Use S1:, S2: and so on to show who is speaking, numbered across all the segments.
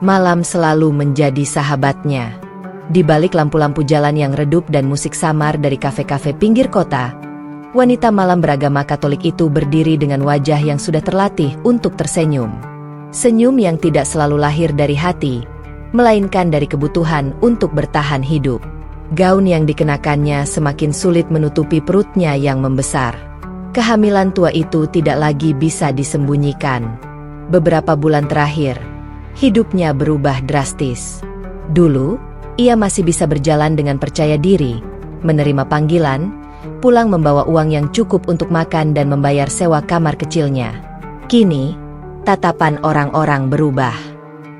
S1: Malam selalu menjadi sahabatnya. Di balik lampu-lampu jalan yang redup dan musik samar dari kafe-kafe pinggir kota, wanita malam beragama Katolik itu berdiri dengan wajah yang sudah terlatih untuk tersenyum. Senyum yang tidak selalu lahir dari hati, melainkan dari kebutuhan untuk bertahan hidup. Gaun yang dikenakannya semakin sulit menutupi perutnya yang membesar. Kehamilan tua itu tidak lagi bisa disembunyikan. Beberapa bulan terakhir, hidupnya berubah drastis. Dulu, ia masih bisa berjalan dengan percaya diri, menerima panggilan, pulang membawa uang yang cukup untuk makan dan membayar sewa kamar kecilnya. Kini, tatapan orang-orang berubah.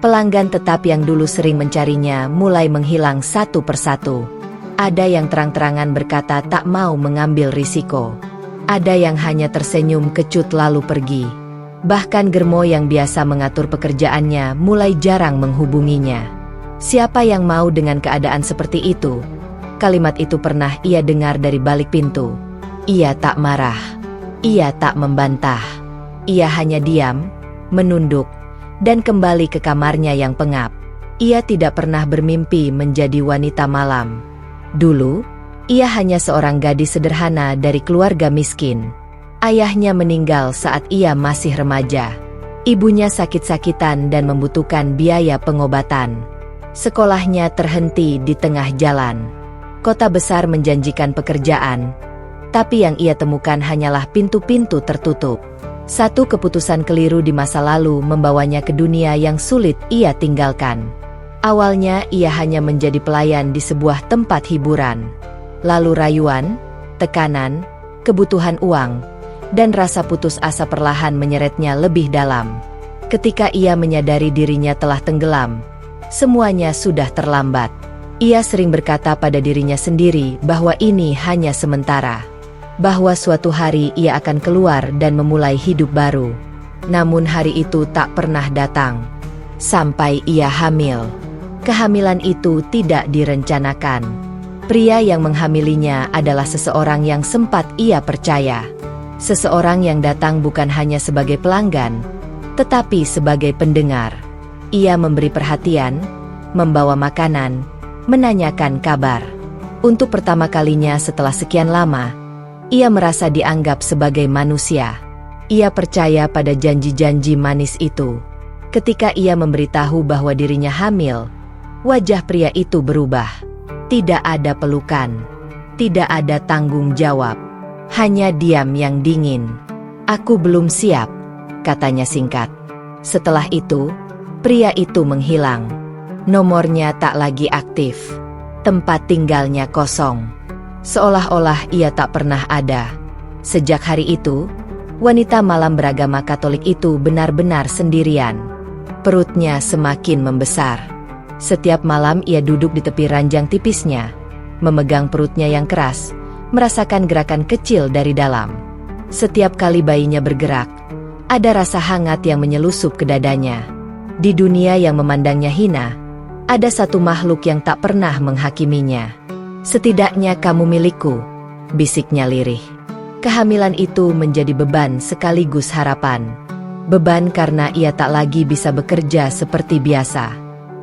S1: Pelanggan tetap yang dulu sering mencarinya mulai menghilang satu persatu. Ada yang terang-terangan berkata tak mau mengambil risiko. Ada yang hanya tersenyum kecut lalu pergi. Bahkan Germo yang biasa mengatur pekerjaannya mulai jarang menghubunginya. Siapa yang mau dengan keadaan seperti itu? Kalimat itu pernah ia dengar dari balik pintu. Ia tak marah. Ia tak membantah. Ia hanya diam, menunduk, dan kembali ke kamarnya yang pengap. Ia tidak pernah bermimpi menjadi wanita malam. Dulu, ia hanya seorang gadis sederhana dari keluarga miskin. Ayahnya meninggal saat ia masih remaja. Ibunya sakit-sakitan dan membutuhkan biaya pengobatan. Sekolahnya terhenti di tengah jalan. Kota besar menjanjikan pekerjaan, tapi yang ia temukan hanyalah pintu-pintu tertutup. Satu keputusan keliru di masa lalu membawanya ke dunia yang sulit ia tinggalkan. Awalnya ia hanya menjadi pelayan di sebuah tempat hiburan. Lalu rayuan, tekanan, kebutuhan uang, dan rasa putus asa perlahan menyeretnya lebih dalam. Ketika ia menyadari dirinya telah tenggelam, semuanya sudah terlambat. Ia sering berkata pada dirinya sendiri bahwa ini hanya sementara. Bahwa suatu hari ia akan keluar dan memulai hidup baru. Namun hari itu tak pernah datang. Sampai ia hamil. Kehamilan itu tidak direncanakan. Pria yang menghamilinya adalah seseorang yang sempat ia percaya. Seseorang yang datang bukan hanya sebagai pelanggan, tetapi sebagai pendengar. Ia memberi perhatian, membawa makanan, menanyakan kabar. Untuk pertama kalinya setelah sekian lama, ia merasa dianggap sebagai manusia. Ia percaya pada janji-janji manis itu. Ketika ia memberitahu bahwa dirinya hamil, wajah pria itu berubah. Tidak ada pelukan, tidak ada tanggung jawab, hanya diam yang dingin. "Aku belum siap," katanya singkat. Setelah itu, pria itu menghilang. Nomornya tak lagi aktif. Tempat tinggalnya kosong. Seolah-olah ia tak pernah ada. Sejak hari itu, wanita malam beragama Katolik itu benar-benar sendirian. Perutnya semakin membesar. Setiap malam ia duduk di tepi ranjang tipisnya, memegang perutnya yang keras, merasakan gerakan kecil dari dalam. Setiap kali bayinya bergerak, ada rasa hangat yang menyelusup ke dadanya. Di dunia yang memandangnya hina, ada satu makhluk yang tak pernah menghakiminya. "Setidaknya kamu milikku," bisiknya lirih. Kehamilan itu menjadi beban sekaligus harapan. Beban karena ia tak lagi bisa bekerja seperti biasa.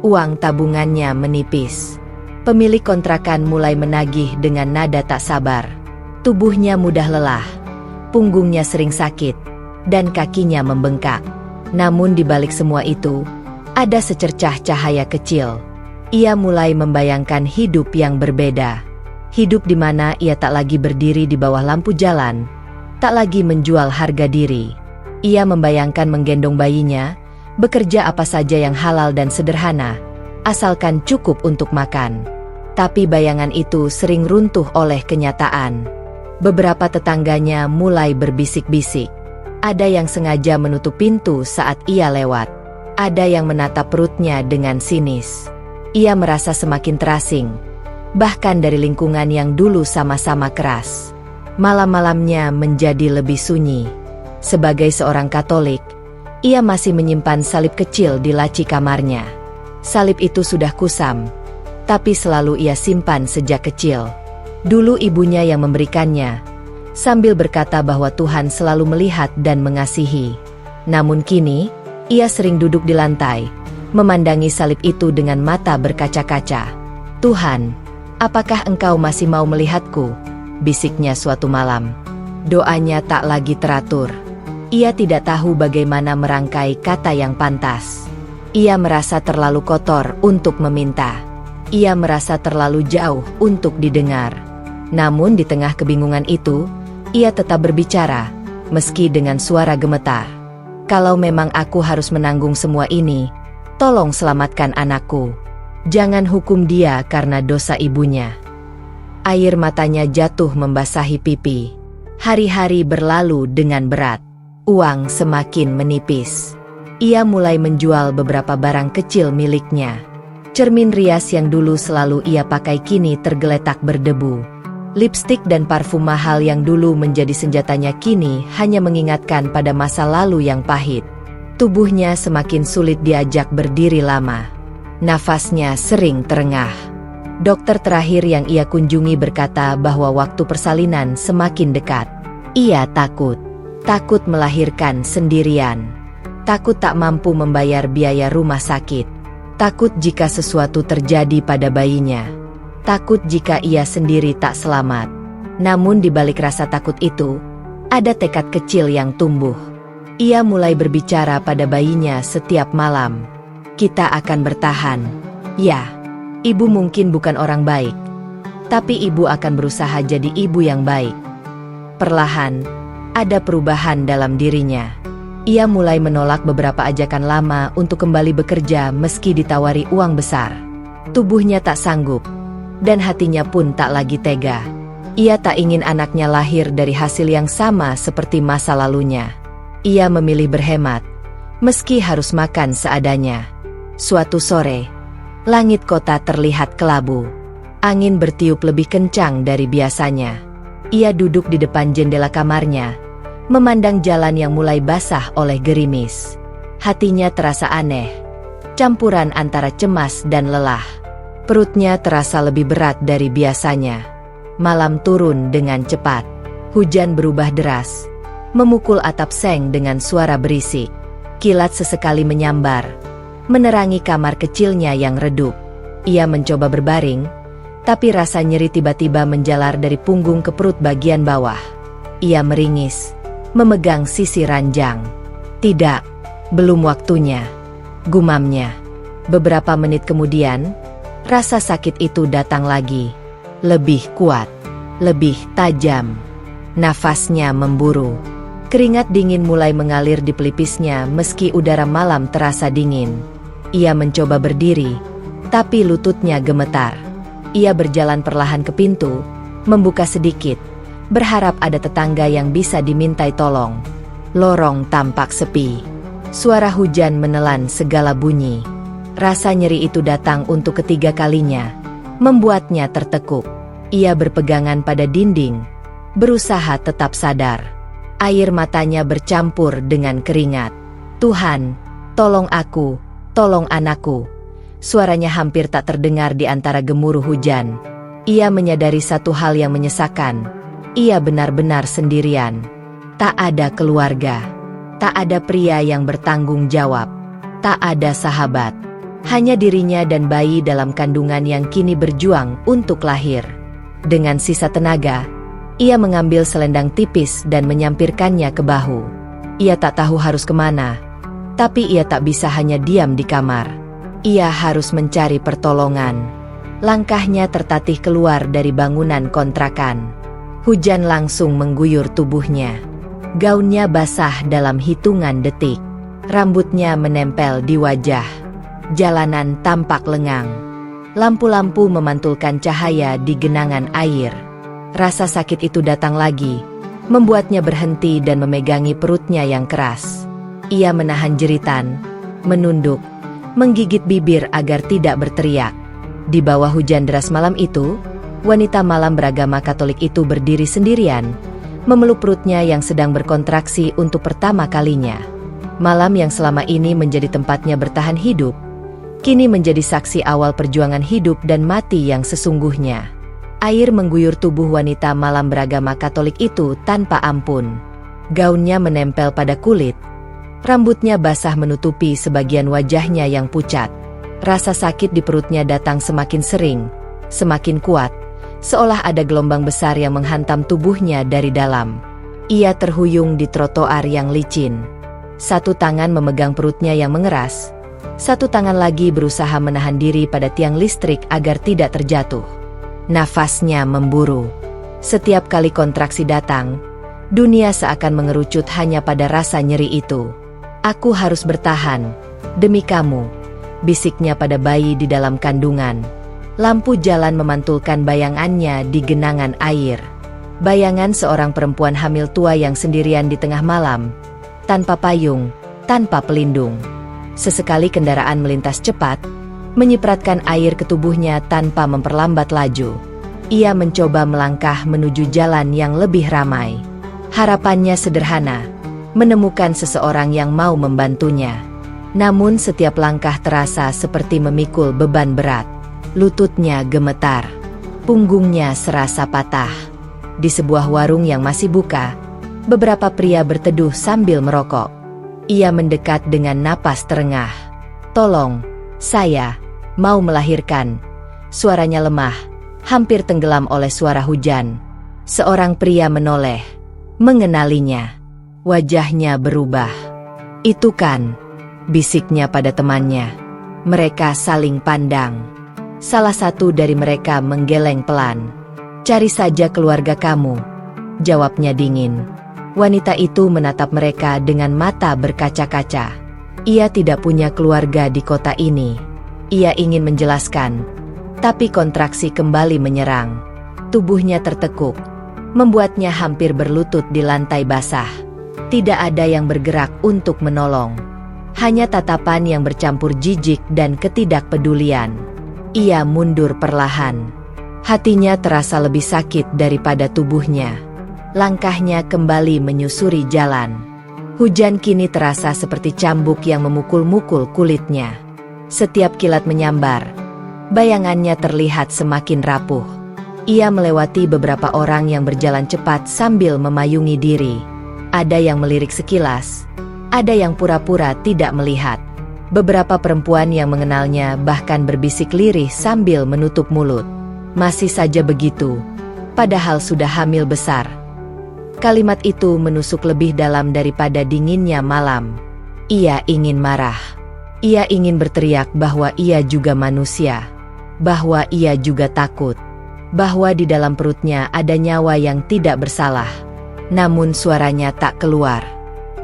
S1: Uang tabungannya menipis. Pemilik kontrakan mulai menagih dengan nada tak sabar. Tubuhnya mudah lelah, punggungnya sering sakit, dan kakinya membengkak. Namun di balik semua itu, ada secercah cahaya kecil. Ia mulai membayangkan hidup yang berbeda. Hidup di mana ia tak lagi berdiri di bawah lampu jalan, tak lagi menjual harga diri. Ia membayangkan menggendong bayinya, bekerja apa saja yang halal dan sederhana, asalkan cukup untuk makan. Tapi bayangan itu sering runtuh oleh kenyataan. Beberapa tetangganya mulai berbisik-bisik. Ada yang sengaja menutup pintu saat ia lewat. Ada yang menatap perutnya dengan sinis. Ia merasa semakin terasing, bahkan dari lingkungan yang dulu sama-sama keras. Malam-malamnya menjadi lebih sunyi. Sebagai seorang Katolik, ia masih menyimpan salib kecil di laci kamarnya. Salib itu sudah kusam, tapi selalu ia simpan sejak kecil. Dulu ibunya yang memberikannya, sambil berkata bahwa Tuhan selalu melihat dan mengasihi. Namun kini, ia sering duduk di lantai, memandangi salib itu dengan mata berkaca-kaca. "Tuhan, apakah Engkau masih mau melihatku?" bisiknya suatu malam. Doanya tak lagi teratur. Ia tidak tahu bagaimana merangkai kata yang pantas. Ia merasa terlalu kotor untuk meminta. Ia merasa terlalu jauh untuk didengar. Namun di tengah kebingungan itu, ia tetap berbicara, meski dengan suara gemetar. "Kalau memang aku harus menanggung semua ini, tolong selamatkan anakku. Jangan hukum dia karena dosa ibunya." Air matanya jatuh membasahi pipi. Hari-hari berlalu dengan berat. Uang semakin menipis. Ia mulai menjual beberapa barang kecil miliknya. Cermin rias yang dulu selalu ia pakai kini tergeletak berdebu. Lipstik dan parfum mahal yang dulu menjadi senjatanya kini hanya mengingatkan pada masa lalu yang pahit. Tubuhnya semakin sulit diajak berdiri lama. Nafasnya sering terengah. Dokter terakhir yang ia kunjungi berkata bahwa waktu persalinan semakin dekat. Ia takut. Takut melahirkan sendirian. Takut tak mampu membayar biaya rumah sakit. Takut jika sesuatu terjadi pada bayinya. Takut jika ia sendiri tak selamat. Namun di balik rasa takut itu, ada tekad kecil yang tumbuh. Ia mulai berbicara pada bayinya setiap malam. "Kita akan bertahan. Ya, ibu mungkin bukan orang baik, tapi ibu akan berusaha jadi ibu yang baik." Perlahan, ada perubahan dalam dirinya. Ia mulai menolak beberapa ajakan lama untuk kembali bekerja meski ditawari uang besar. Tubuhnya tak sanggup, dan hatinya pun tak lagi tega. Ia tak ingin anaknya lahir dari hasil yang sama seperti masa lalunya. Ia memilih berhemat, meski harus makan seadanya. Suatu sore, langit kota terlihat kelabu. Angin bertiup lebih kencang dari biasanya. Ia duduk di depan jendela kamarnya, memandang jalan yang mulai basah oleh gerimis. Hatinya terasa aneh, campuran antara cemas dan lelah. Perutnya terasa lebih berat dari biasanya. Malam turun dengan cepat. Hujan berubah deras, memukul atap seng dengan suara berisik. Kilat sesekali menyambar, menerangi kamar kecilnya yang redup. Ia mencoba berbaring, tapi rasa nyeri tiba-tiba menjalar dari punggung ke perut bagian bawah. Ia meringis, memegang sisi ranjang. "Tidak, belum waktunya," gumamnya. Beberapa menit kemudian, rasa sakit itu datang lagi. Lebih kuat, lebih tajam. Nafasnya memburu. Keringat dingin mulai mengalir di pelipisnya meski udara malam terasa dingin. Ia mencoba berdiri, tapi lututnya gemetar. Ia berjalan perlahan ke pintu, membuka sedikit, berharap ada tetangga yang bisa dimintai tolong. Lorong tampak sepi. Suara hujan menelan segala bunyi. Rasa nyeri itu datang untuk ketiga kalinya, membuatnya tertekuk. Ia berpegangan pada dinding, berusaha tetap sadar. Air matanya bercampur dengan keringat. "Tuhan, tolong aku, tolong anakku." Suaranya hampir tak terdengar di antara gemuruh hujan. Ia menyadari satu hal yang menyesakan. Ia benar-benar sendirian. Tak ada keluarga. Tak ada pria yang bertanggung jawab. Tak ada sahabat. Hanya dirinya dan bayi dalam kandungan yang kini berjuang untuk lahir. Dengan sisa tenaga, ia mengambil selendang tipis dan menyampirkannya ke bahu. Ia tak tahu harus kemana, tapi ia tak bisa hanya diam di kamar. Ia harus mencari pertolongan. Langkahnya tertatih keluar dari bangunan kontrakan. Hujan langsung mengguyur tubuhnya. Gaunnya basah dalam hitungan detik. Rambutnya menempel di wajah. Jalanan tampak lengang. Lampu-lampu memantulkan cahaya di genangan air. Rasa sakit itu datang lagi, membuatnya berhenti dan memegangi perutnya yang keras. Ia menahan jeritan, menunduk, menggigit bibir agar tidak berteriak. Di bawah hujan deras malam itu, Wanita malam beragama Katolik itu berdiri sendirian, memeluk perutnya yang sedang berkontraksi untuk pertama kalinya. Malam yang selama ini menjadi tempatnya bertahan hidup, kini menjadi saksi awal perjuangan hidup dan mati yang sesungguhnya. Air mengguyur tubuh wanita malam beragama Katolik itu tanpa ampun. Gaunnya menempel pada kulit, rambutnya basah menutupi sebagian wajahnya yang pucat. Rasa sakit di perutnya datang semakin sering, semakin kuat, seolah ada gelombang besar yang menghantam tubuhnya dari dalam. Ia terhuyung di trotoar yang licin. Satu tangan memegang perutnya yang mengeras, satu tangan lagi berusaha menahan diri pada tiang listrik agar tidak terjatuh. Nafasnya memburu. Setiap kali kontraksi datang, dunia seakan mengerucut hanya pada rasa nyeri itu. "Aku harus bertahan, demi kamu," bisiknya pada bayi di dalam kandungan. Lampu jalan memantulkan bayangannya di genangan air. Bayangan seorang perempuan hamil tua yang sendirian di tengah malam, tanpa payung, tanpa pelindung. Sesekali kendaraan melintas cepat, menyipratkan air ke tubuhnya tanpa memperlambat laju. Ia mencoba melangkah menuju jalan yang lebih ramai. Harapannya sederhana, menemukan seseorang yang mau membantunya. Namun setiap langkah terasa seperti memikul beban berat. Lututnya gemetar, punggungnya serasa patah. Di sebuah warung yang masih buka, beberapa pria berteduh sambil merokok. Ia mendekat dengan napas terengah. "Tolong, saya mau melahirkan." Suaranya lemah, hampir tenggelam oleh suara hujan. Seorang pria menoleh, mengenalinya. Wajahnya berubah. "Itu kan," bisiknya pada temannya. Mereka saling pandang. Salah satu dari mereka menggeleng pelan. "Cari saja keluarga kamu," jawabnya dingin. Wanita itu menatap mereka dengan mata berkaca-kaca. Ia tidak punya keluarga di kota ini. Ia ingin menjelaskan, tapi kontraksi kembali menyerang. Tubuhnya tertekuk, membuatnya hampir berlutut di lantai basah. Tidak ada yang bergerak untuk menolong. Hanya tatapan yang bercampur jijik dan ketidakpedulian. Ia mundur perlahan. Hatinya terasa lebih sakit daripada tubuhnya. Langkahnya kembali menyusuri jalan. Hujan kini terasa seperti cambuk yang memukul-mukul kulitnya. Setiap kilat menyambar, bayangannya terlihat semakin rapuh. Ia melewati beberapa orang yang berjalan cepat sambil memayungi diri. Ada yang melirik sekilas, ada yang pura-pura tidak melihat. Beberapa perempuan yang mengenalnya bahkan berbisik lirih sambil menutup mulut. "Masih saja begitu, padahal sudah hamil besar." Kalimat itu menusuk lebih dalam daripada dinginnya malam. Ia ingin marah. Ia ingin berteriak bahwa ia juga manusia. Bahwa ia juga takut. Bahwa di dalam perutnya ada nyawa yang tidak bersalah. Namun suaranya tak keluar.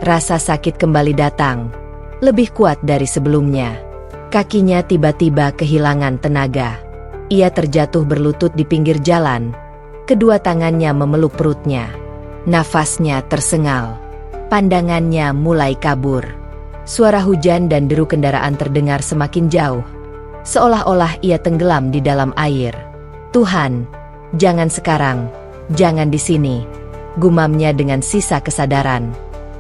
S1: Rasa sakit kembali datang. Lebih kuat dari sebelumnya. Kakinya tiba-tiba kehilangan tenaga. Ia terjatuh berlutut di pinggir jalan. Kedua tangannya memeluk perutnya. Nafasnya tersengal. Pandangannya mulai kabur. Suara hujan dan deru kendaraan terdengar semakin jauh. Seolah-olah ia tenggelam di dalam air. "Tuhan, jangan sekarang, jangan di sini," gumamnya dengan sisa kesadaran.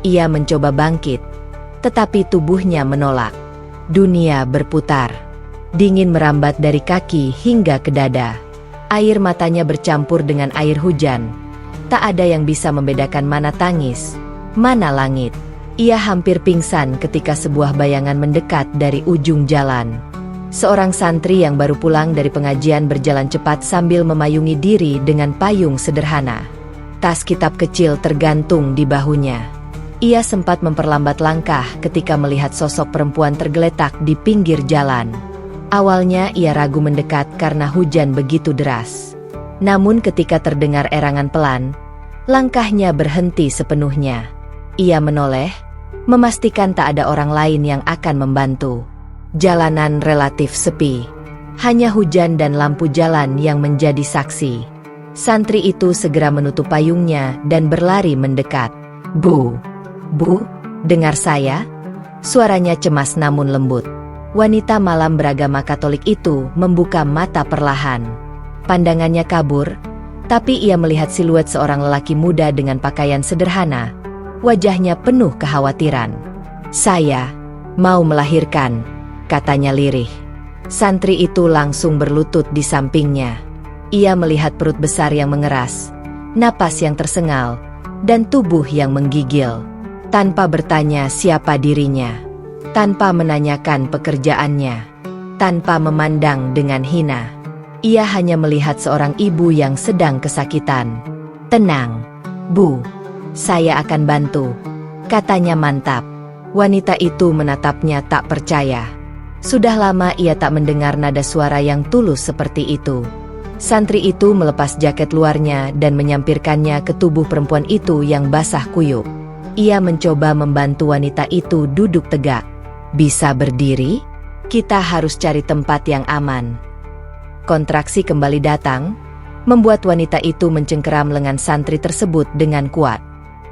S1: Ia mencoba bangkit, tetapi tubuhnya menolak. Dunia berputar. Dingin merambat dari kaki hingga ke dada. Air matanya bercampur dengan air hujan. Tak ada yang bisa membedakan mana tangis, mana langit. Ia hampir pingsan ketika sebuah bayangan mendekat dari ujung jalan. Seorang santri yang baru pulang dari pengajian berjalan cepat sambil memayungi diri dengan payung sederhana. Tas kitab kecil tergantung di bahunya. Ia sempat memperlambat langkah ketika melihat sosok perempuan tergeletak di pinggir jalan. Awalnya ia ragu mendekat karena hujan begitu deras. Namun ketika terdengar erangan pelan, langkahnya berhenti sepenuhnya. Ia menoleh, memastikan tak ada orang lain yang akan membantu. Jalanan relatif sepi. Hanya hujan dan lampu jalan yang menjadi saksi. Santri itu segera menutup payungnya dan berlari mendekat. "Bu, Bu, dengar saya?" Suaranya cemas namun lembut. Wanita malam beragama Katolik itu membuka mata perlahan. Pandangannya kabur, tapi ia melihat siluet seorang lelaki muda dengan pakaian sederhana. Wajahnya penuh kekhawatiran. "Saya mau melahirkan," katanya lirih. Santri itu langsung berlutut di sampingnya. Ia melihat perut besar yang mengeras, napas yang tersengal, dan tubuh yang menggigil. Tanpa bertanya siapa dirinya, tanpa menanyakan pekerjaannya, tanpa memandang dengan hina, ia hanya melihat seorang ibu yang sedang kesakitan. "Tenang, Bu. Saya akan bantu," katanya mantap. Wanita itu menatapnya tak percaya. Sudah lama ia tak mendengar nada suara yang tulus seperti itu. Santri itu melepas jaket luarnya dan menyampirkannya ke tubuh perempuan itu yang basah kuyup. Ia mencoba membantu wanita itu duduk tegak. "Bisa berdiri? Kita harus cari tempat yang aman." Kontraksi kembali datang, membuat wanita itu mencengkeram lengan santri tersebut dengan kuat.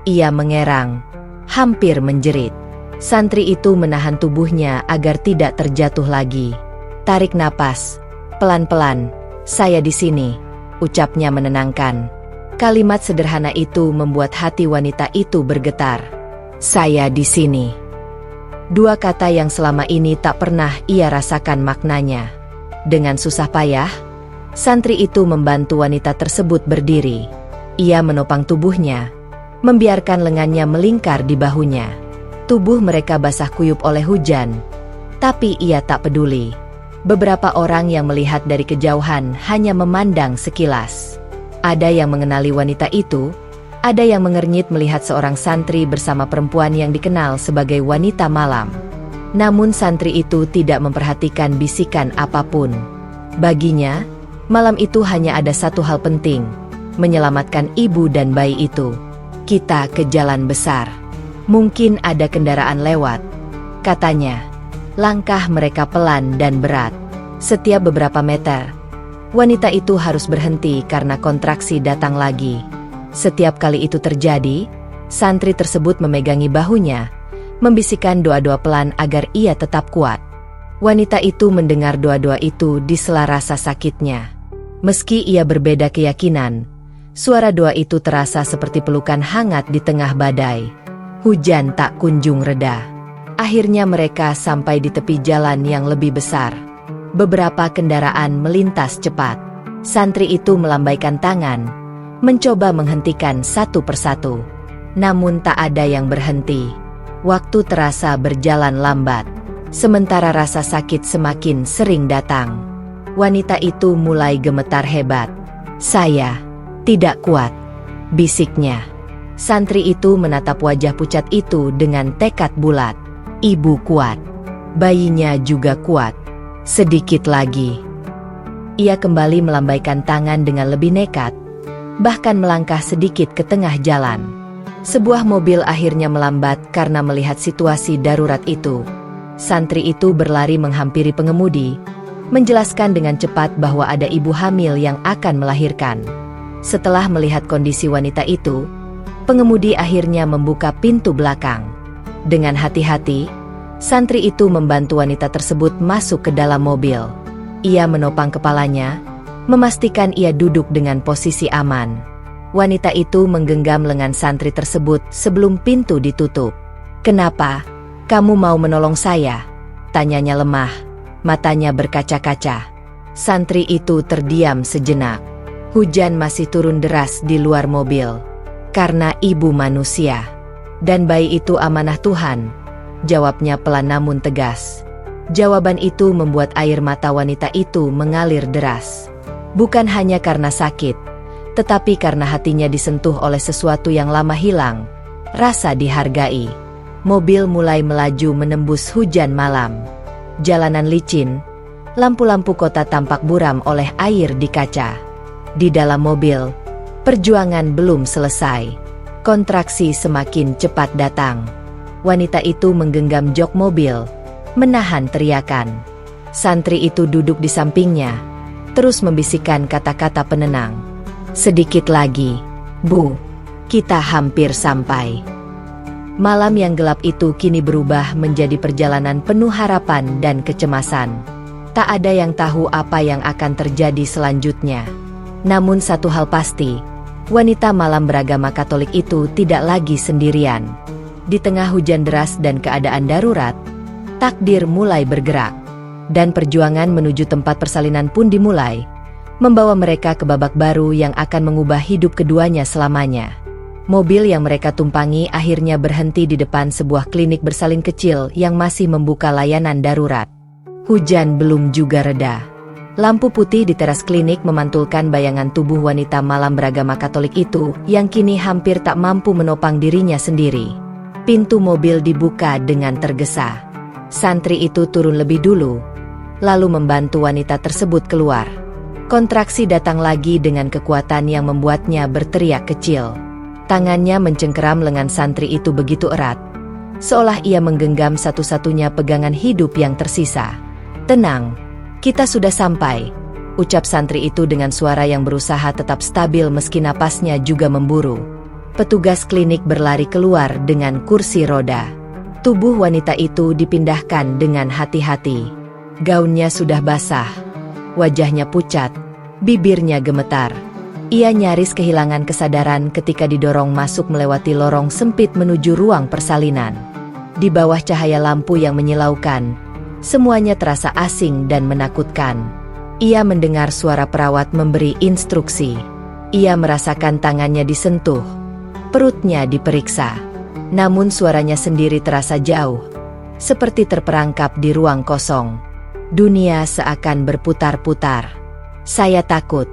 S1: Ia mengerang, hampir menjerit. Santri itu menahan tubuhnya agar tidak terjatuh lagi. "Tarik napas, pelan-pelan. Saya di sini," ucapnya menenangkan. Kalimat sederhana itu membuat hati wanita itu bergetar. "Saya di sini." Dua kata yang selama ini tak pernah ia rasakan maknanya. Dengan susah payah, santri itu membantu wanita tersebut berdiri. Ia menopang tubuhnya, membiarkan lengannya melingkar di bahunya. Tubuh mereka basah kuyup oleh hujan, tapi ia tak peduli. Beberapa orang yang melihat dari kejauhan hanya memandang sekilas. Ada yang mengenali wanita itu, ada yang mengernyit melihat seorang santri bersama perempuan yang dikenal sebagai wanita malam. Namun santri itu tidak memperhatikan bisikan apapun. Baginya, malam itu hanya ada satu hal penting: menyelamatkan ibu dan bayi itu. "Kita ke jalan besar. Mungkin ada kendaraan lewat," katanya. Langkah mereka pelan dan berat. Setiap beberapa meter, wanita itu harus berhenti karena kontraksi datang lagi. Setiap kali itu terjadi, santri tersebut memegangi bahunya, membisikkan doa-doa pelan agar ia tetap kuat. Wanita itu mendengar doa-doa itu di sela rasa sakitnya. Meski ia berbeda keyakinan, suara doa itu terasa seperti pelukan hangat di tengah badai. Hujan tak kunjung reda. Akhirnya mereka sampai di tepi jalan yang lebih besar. Beberapa kendaraan melintas cepat. Santri itu melambaikan tangan, mencoba menghentikan satu persatu. Namun tak ada yang berhenti. Waktu terasa berjalan lambat. Sementara rasa sakit semakin sering datang. Wanita itu mulai gemetar hebat. "Saya tidak kuat," bisiknya. Santri itu menatap wajah pucat itu dengan tekad bulat. "Ibu kuat. Bayinya juga kuat. Sedikit lagi." Ia kembali melambaikan tangan dengan lebih nekat, bahkan melangkah sedikit ke tengah jalan. Sebuah mobil akhirnya melambat karena melihat situasi darurat itu. Santri itu berlari menghampiri pengemudi, menjelaskan dengan cepat bahwa ada ibu hamil yang akan melahirkan. Setelah melihat kondisi wanita itu, pengemudi akhirnya membuka pintu belakang. Dengan hati-hati, santri itu membantu wanita tersebut masuk ke dalam mobil. Ia menopang kepalanya, memastikan ia duduk dengan posisi aman. Wanita itu menggenggam lengan santri tersebut sebelum pintu ditutup. "Kenapa kamu mau menolong saya?" tanyanya lemah, matanya berkaca-kaca. Santri itu terdiam sejenak. Hujan masih turun deras di luar mobil. "Karena ibu manusia. Dan bayi itu amanah Tuhan," jawabnya pelan namun tegas. Jawaban itu membuat air mata wanita itu mengalir deras. Bukan hanya karena sakit, tetapi karena hatinya disentuh oleh sesuatu yang lama hilang, rasa dihargai. Mobil mulai melaju menembus hujan malam. Jalanan licin, lampu-lampu kota tampak buram oleh air di kaca. Di dalam mobil, perjuangan belum selesai. Kontraksi semakin cepat datang. Wanita itu menggenggam jok mobil, menahan teriakan. Santri itu duduk di sampingnya, terus membisikkan kata-kata penenang. "Sedikit lagi, Bu. Kita hampir sampai." Malam yang gelap itu kini berubah menjadi perjalanan penuh harapan dan kecemasan. Tak ada yang tahu apa yang akan terjadi selanjutnya. Namun satu hal pasti, wanita malam beragama Katolik itu tidak lagi sendirian. Di tengah hujan deras dan keadaan darurat, takdir mulai bergerak. Dan perjuangan menuju tempat persalinan pun dimulai, membawa mereka ke babak baru yang akan mengubah hidup keduanya selamanya. Mobil yang mereka tumpangi akhirnya berhenti di depan sebuah klinik bersalin kecil yang masih membuka layanan darurat. Hujan belum juga reda. Lampu putih di teras klinik memantulkan bayangan tubuh wanita malam beragama Katolik itu yang kini hampir tak mampu menopang dirinya sendiri. Pintu mobil dibuka dengan tergesa. Santri itu turun lebih dulu, lalu membantu wanita tersebut keluar. Kontraksi datang lagi dengan kekuatan yang membuatnya berteriak kecil. Tangannya mencengkeram lengan santri itu begitu erat, seolah ia menggenggam satu-satunya pegangan hidup yang tersisa. "Tenang, kita sudah sampai," ucap santri itu dengan suara yang berusaha tetap stabil meski napasnya juga memburu. Petugas klinik berlari keluar dengan kursi roda. Tubuh wanita itu dipindahkan dengan hati-hati. Gaunnya sudah basah, wajahnya pucat, bibirnya gemetar. Ia nyaris kehilangan kesadaran ketika didorong masuk melewati lorong sempit menuju ruang persalinan. Di bawah cahaya lampu yang menyilaukan, semuanya terasa asing dan menakutkan. Ia mendengar suara perawat memberi instruksi. Ia merasakan tangannya disentuh, perutnya diperiksa. Namun suaranya sendiri terasa jauh, seperti terperangkap di ruang kosong. Dunia seakan berputar-putar. "Saya takut,"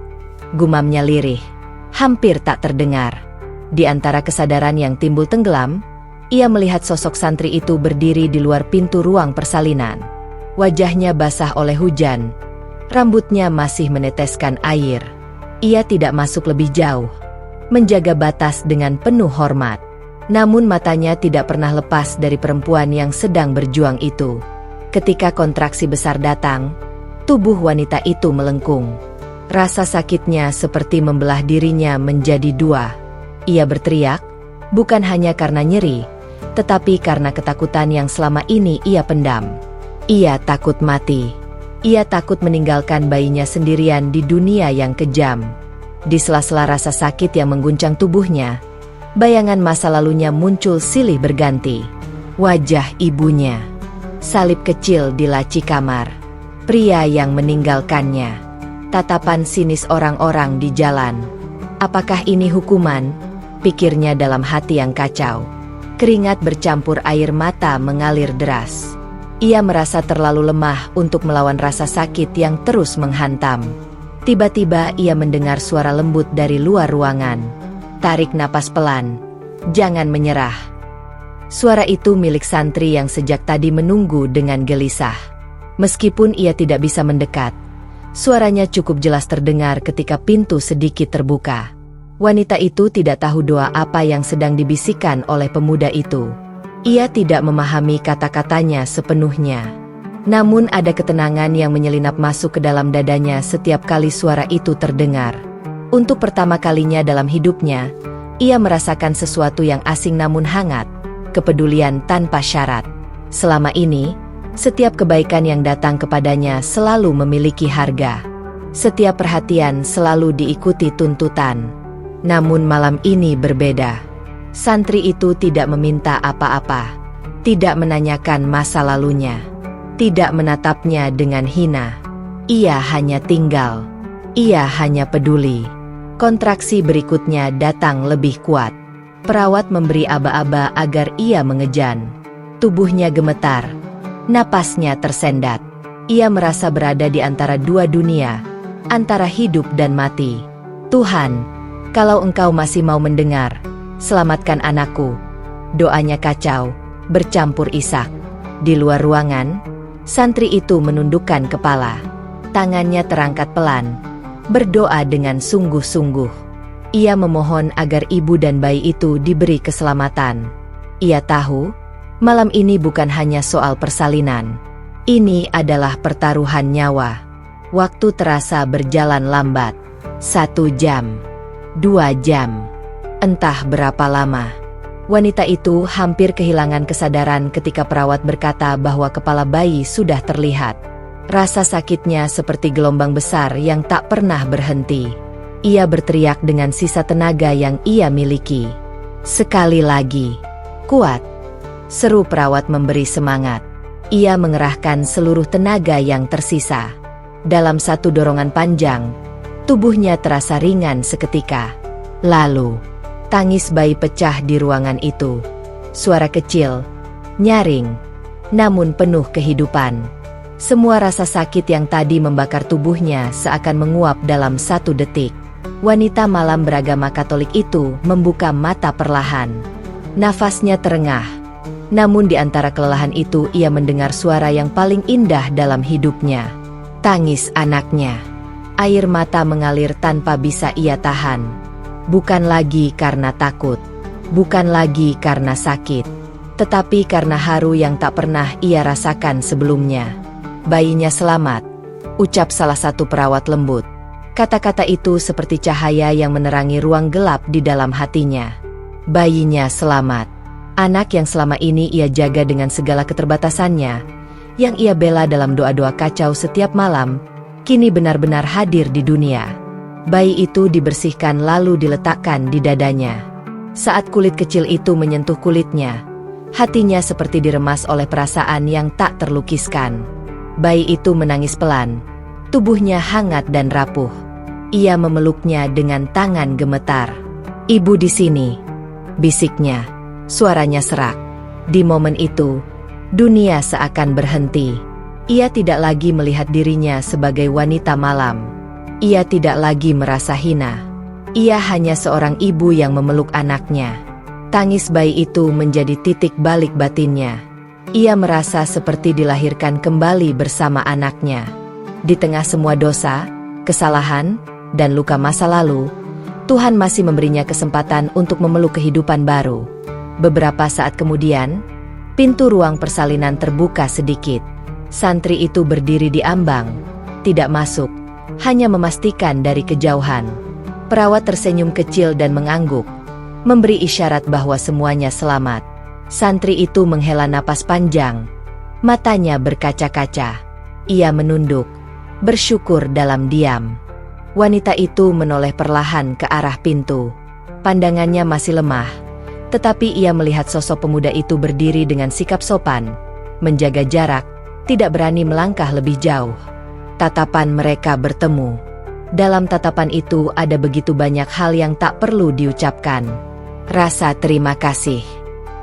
S1: gumamnya lirih, hampir tak terdengar. Di antara kesadaran yang timbul tenggelam, ia melihat sosok santri itu berdiri di luar pintu ruang persalinan. Wajahnya basah oleh hujan, rambutnya masih meneteskan air. Ia tidak masuk lebih jauh, menjaga batas dengan penuh hormat. Namun matanya tidak pernah lepas dari perempuan yang sedang berjuang itu. Ketika kontraksi besar datang, tubuh wanita itu melengkung. Rasa sakitnya seperti membelah dirinya menjadi dua. Ia berteriak, bukan hanya karena nyeri, tetapi karena ketakutan yang selama ini ia pendam. Ia takut mati. Ia takut meninggalkan bayinya sendirian di dunia yang kejam. Di sela-sela rasa sakit yang mengguncang tubuhnya, bayangan masa lalunya muncul silih berganti. Wajah ibunya, salib kecil di laci kamar, pria yang meninggalkannya, tatapan sinis orang-orang di jalan. Apakah ini hukuman? Pikirnya dalam hati yang kacau. Keringat bercampur air mata mengalir deras. Ia merasa terlalu lemah untuk melawan rasa sakit yang terus menghantam. Tiba-tiba ia mendengar suara lembut dari luar ruangan. "Tarik napas pelan. Jangan menyerah." Suara itu milik santri yang sejak tadi menunggu dengan gelisah. Meskipun ia tidak bisa mendekat, suaranya cukup jelas terdengar ketika pintu sedikit terbuka. Wanita itu tidak tahu doa apa yang sedang dibisikkan oleh pemuda itu. Ia tidak memahami kata-katanya sepenuhnya. Namun ada ketenangan yang menyelinap masuk ke dalam dadanya setiap kali suara itu terdengar. Untuk pertama kalinya dalam hidupnya, ia merasakan sesuatu yang asing namun hangat, kepedulian tanpa syarat. Selama ini, setiap kebaikan yang datang kepadanya selalu memiliki harga. Setiap perhatian selalu diikuti tuntutan. Namun malam ini berbeda. Santri itu tidak meminta apa-apa, tidak menanyakan masa lalunya, tidak menatapnya dengan hina. Ia hanya tinggal. Ia hanya peduli. Kontraksi berikutnya datang lebih kuat. Perawat memberi aba-aba agar ia mengejan. Tubuhnya gemetar. Napasnya tersendat. Ia merasa berada di antara dua dunia, antara hidup dan mati. "Tuhan, kalau Engkau masih mau mendengar, selamatkan anakku." Doanya kacau, bercampur isak. Di luar ruangan, santri itu menundukkan kepala. Tangannya terangkat pelan, berdoa dengan sungguh-sungguh. Ia memohon agar ibu dan bayi itu diberi keselamatan. Ia tahu, malam ini bukan hanya soal persalinan. Ini adalah pertaruhan nyawa. Waktu terasa berjalan lambat. 1 jam. 2 jam. Entah berapa lama. Wanita itu hampir kehilangan kesadaran ketika perawat berkata bahwa kepala bayi sudah terlihat. Rasa sakitnya seperti gelombang besar yang tak pernah berhenti. Ia berteriak dengan sisa tenaga yang ia miliki. Sekali lagi. Kuat. Seru perawat memberi semangat. Ia mengerahkan seluruh tenaga yang tersisa. Dalam satu dorongan panjang, tubuhnya terasa ringan seketika. Lalu, tangis bayi pecah di ruangan itu. Suara kecil, nyaring, namun penuh kehidupan. Semua rasa sakit yang tadi membakar tubuhnya seakan menguap dalam satu detik. Wanita malam beragama Katolik itu membuka mata perlahan. Nafasnya terengah. Namun di antara kelelahan itu ia mendengar suara yang paling indah dalam hidupnya. Tangis anaknya. Air mata mengalir tanpa bisa ia tahan. Bukan lagi karena takut. Bukan lagi karena sakit. Tetapi karena haru yang tak pernah ia rasakan sebelumnya. Bayinya selamat, ucap salah satu perawat lembut. Kata-kata itu seperti cahaya yang menerangi ruang gelap di dalam hatinya. Bayinya selamat. Anak yang selama ini ia jaga dengan segala keterbatasannya, yang ia bela dalam doa-doa kacau setiap malam, kini benar-benar hadir di dunia. Bayi itu dibersihkan lalu diletakkan di dadanya. Saat kulit kecil itu menyentuh kulitnya, hatinya seperti diremas oleh perasaan yang tak terlukiskan. Bayi itu menangis pelan, tubuhnya hangat dan rapuh. Ia memeluknya dengan tangan gemetar. "Ibu di sini," bisiknya. Suaranya serak. Di momen itu, dunia seakan berhenti. Ia tidak lagi melihat dirinya sebagai wanita malam. Ia tidak lagi merasa hina. Ia hanya seorang ibu yang memeluk anaknya. Tangis bayi itu menjadi titik balik batinnya. Ia merasa seperti dilahirkan kembali bersama anaknya. Di tengah semua dosa, kesalahan, dan luka masa lalu, Tuhan masih memberinya kesempatan untuk memeluk kehidupan baru. Beberapa saat kemudian, pintu ruang persalinan terbuka sedikit. Santri itu berdiri di ambang, tidak masuk, hanya memastikan dari kejauhan. Perawat tersenyum kecil dan mengangguk, memberi isyarat bahwa semuanya selamat. Santri itu menghela napas panjang, matanya berkaca-kaca. Ia menunduk, bersyukur dalam diam. Wanita itu menoleh perlahan ke arah pintu. Pandangannya masih lemah. Tetapi ia melihat sosok pemuda itu berdiri dengan sikap sopan, menjaga jarak, tidak berani melangkah lebih jauh. Tatapan mereka bertemu. Dalam tatapan itu ada begitu banyak hal yang tak perlu diucapkan. Rasa terima kasih,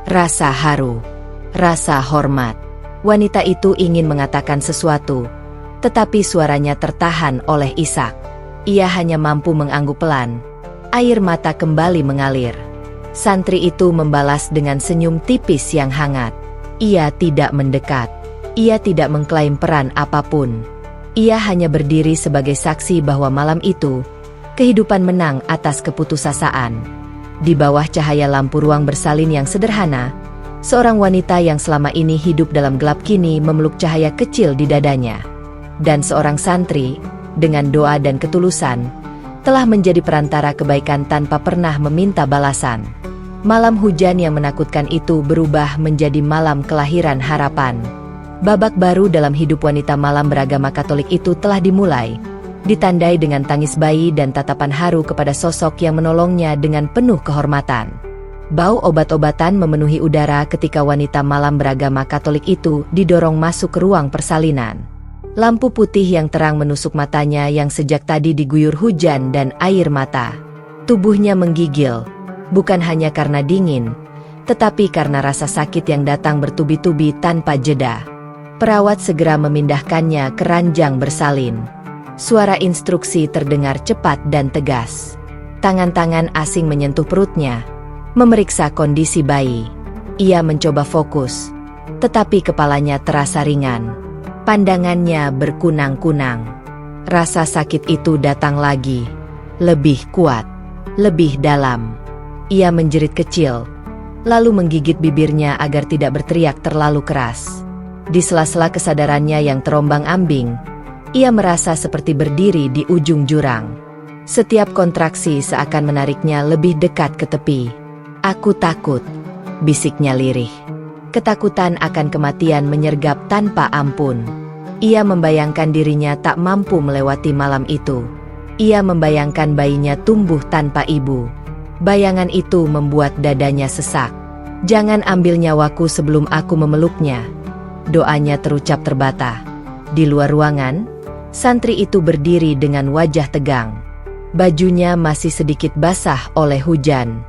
S1: rasa haru, rasa hormat. Wanita itu ingin mengatakan sesuatu, tetapi suaranya tertahan oleh isak. Ia hanya mampu mengangguk pelan. Air mata kembali mengalir. Santri itu membalas dengan senyum tipis yang hangat. Ia tidak mendekat. Ia tidak mengklaim peran apapun. Ia hanya berdiri sebagai saksi bahwa malam itu, kehidupan menang atas keputusasaan. Di bawah cahaya lampu ruang bersalin yang sederhana, seorang wanita yang selama ini hidup dalam gelap kini memeluk cahaya kecil di dadanya. Dan seorang santri, dengan doa dan ketulusan, telah menjadi perantara kebaikan tanpa pernah meminta balasan. Malam hujan yang menakutkan itu berubah menjadi malam kelahiran harapan. Babak baru dalam hidup wanita malam beragama Katolik itu telah dimulai, ditandai dengan tangis bayi dan tatapan haru kepada sosok yang menolongnya dengan penuh kehormatan. Bau obat-obatan memenuhi udara ketika wanita malam beragama Katolik itu didorong masuk ke ruang persalinan. Lampu putih yang terang menusuk matanya yang sejak tadi diguyur hujan dan air mata. Tubuhnya menggigil, bukan hanya karena dingin, tetapi karena rasa sakit yang datang bertubi-tubi tanpa jeda. Perawat segera memindahkannya ke ranjang bersalin. Suara instruksi terdengar cepat dan tegas. Tangan-tangan asing menyentuh perutnya, memeriksa kondisi bayi. Ia mencoba fokus, tetapi kepalanya terasa ringan. Pandangannya berkunang-kunang. Rasa sakit itu datang lagi, lebih kuat, lebih dalam. Ia menjerit kecil, lalu menggigit bibirnya agar tidak berteriak terlalu keras. Di sela-sela kesadarannya yang terombang-ambing, ia merasa seperti berdiri di ujung jurang. Setiap kontraksi seakan menariknya lebih dekat ke tepi. "Aku takut," bisiknya lirih. Ketakutan akan kematian menyergap tanpa ampun. Ia membayangkan dirinya tak mampu melewati malam itu. Ia membayangkan bayinya tumbuh tanpa ibu. Bayangan itu membuat dadanya sesak. "Jangan ambil nyawaku sebelum aku memeluknya." Doanya terucap terbata. Di luar ruangan, santri itu berdiri dengan wajah tegang. Bajunya masih sedikit basah oleh hujan.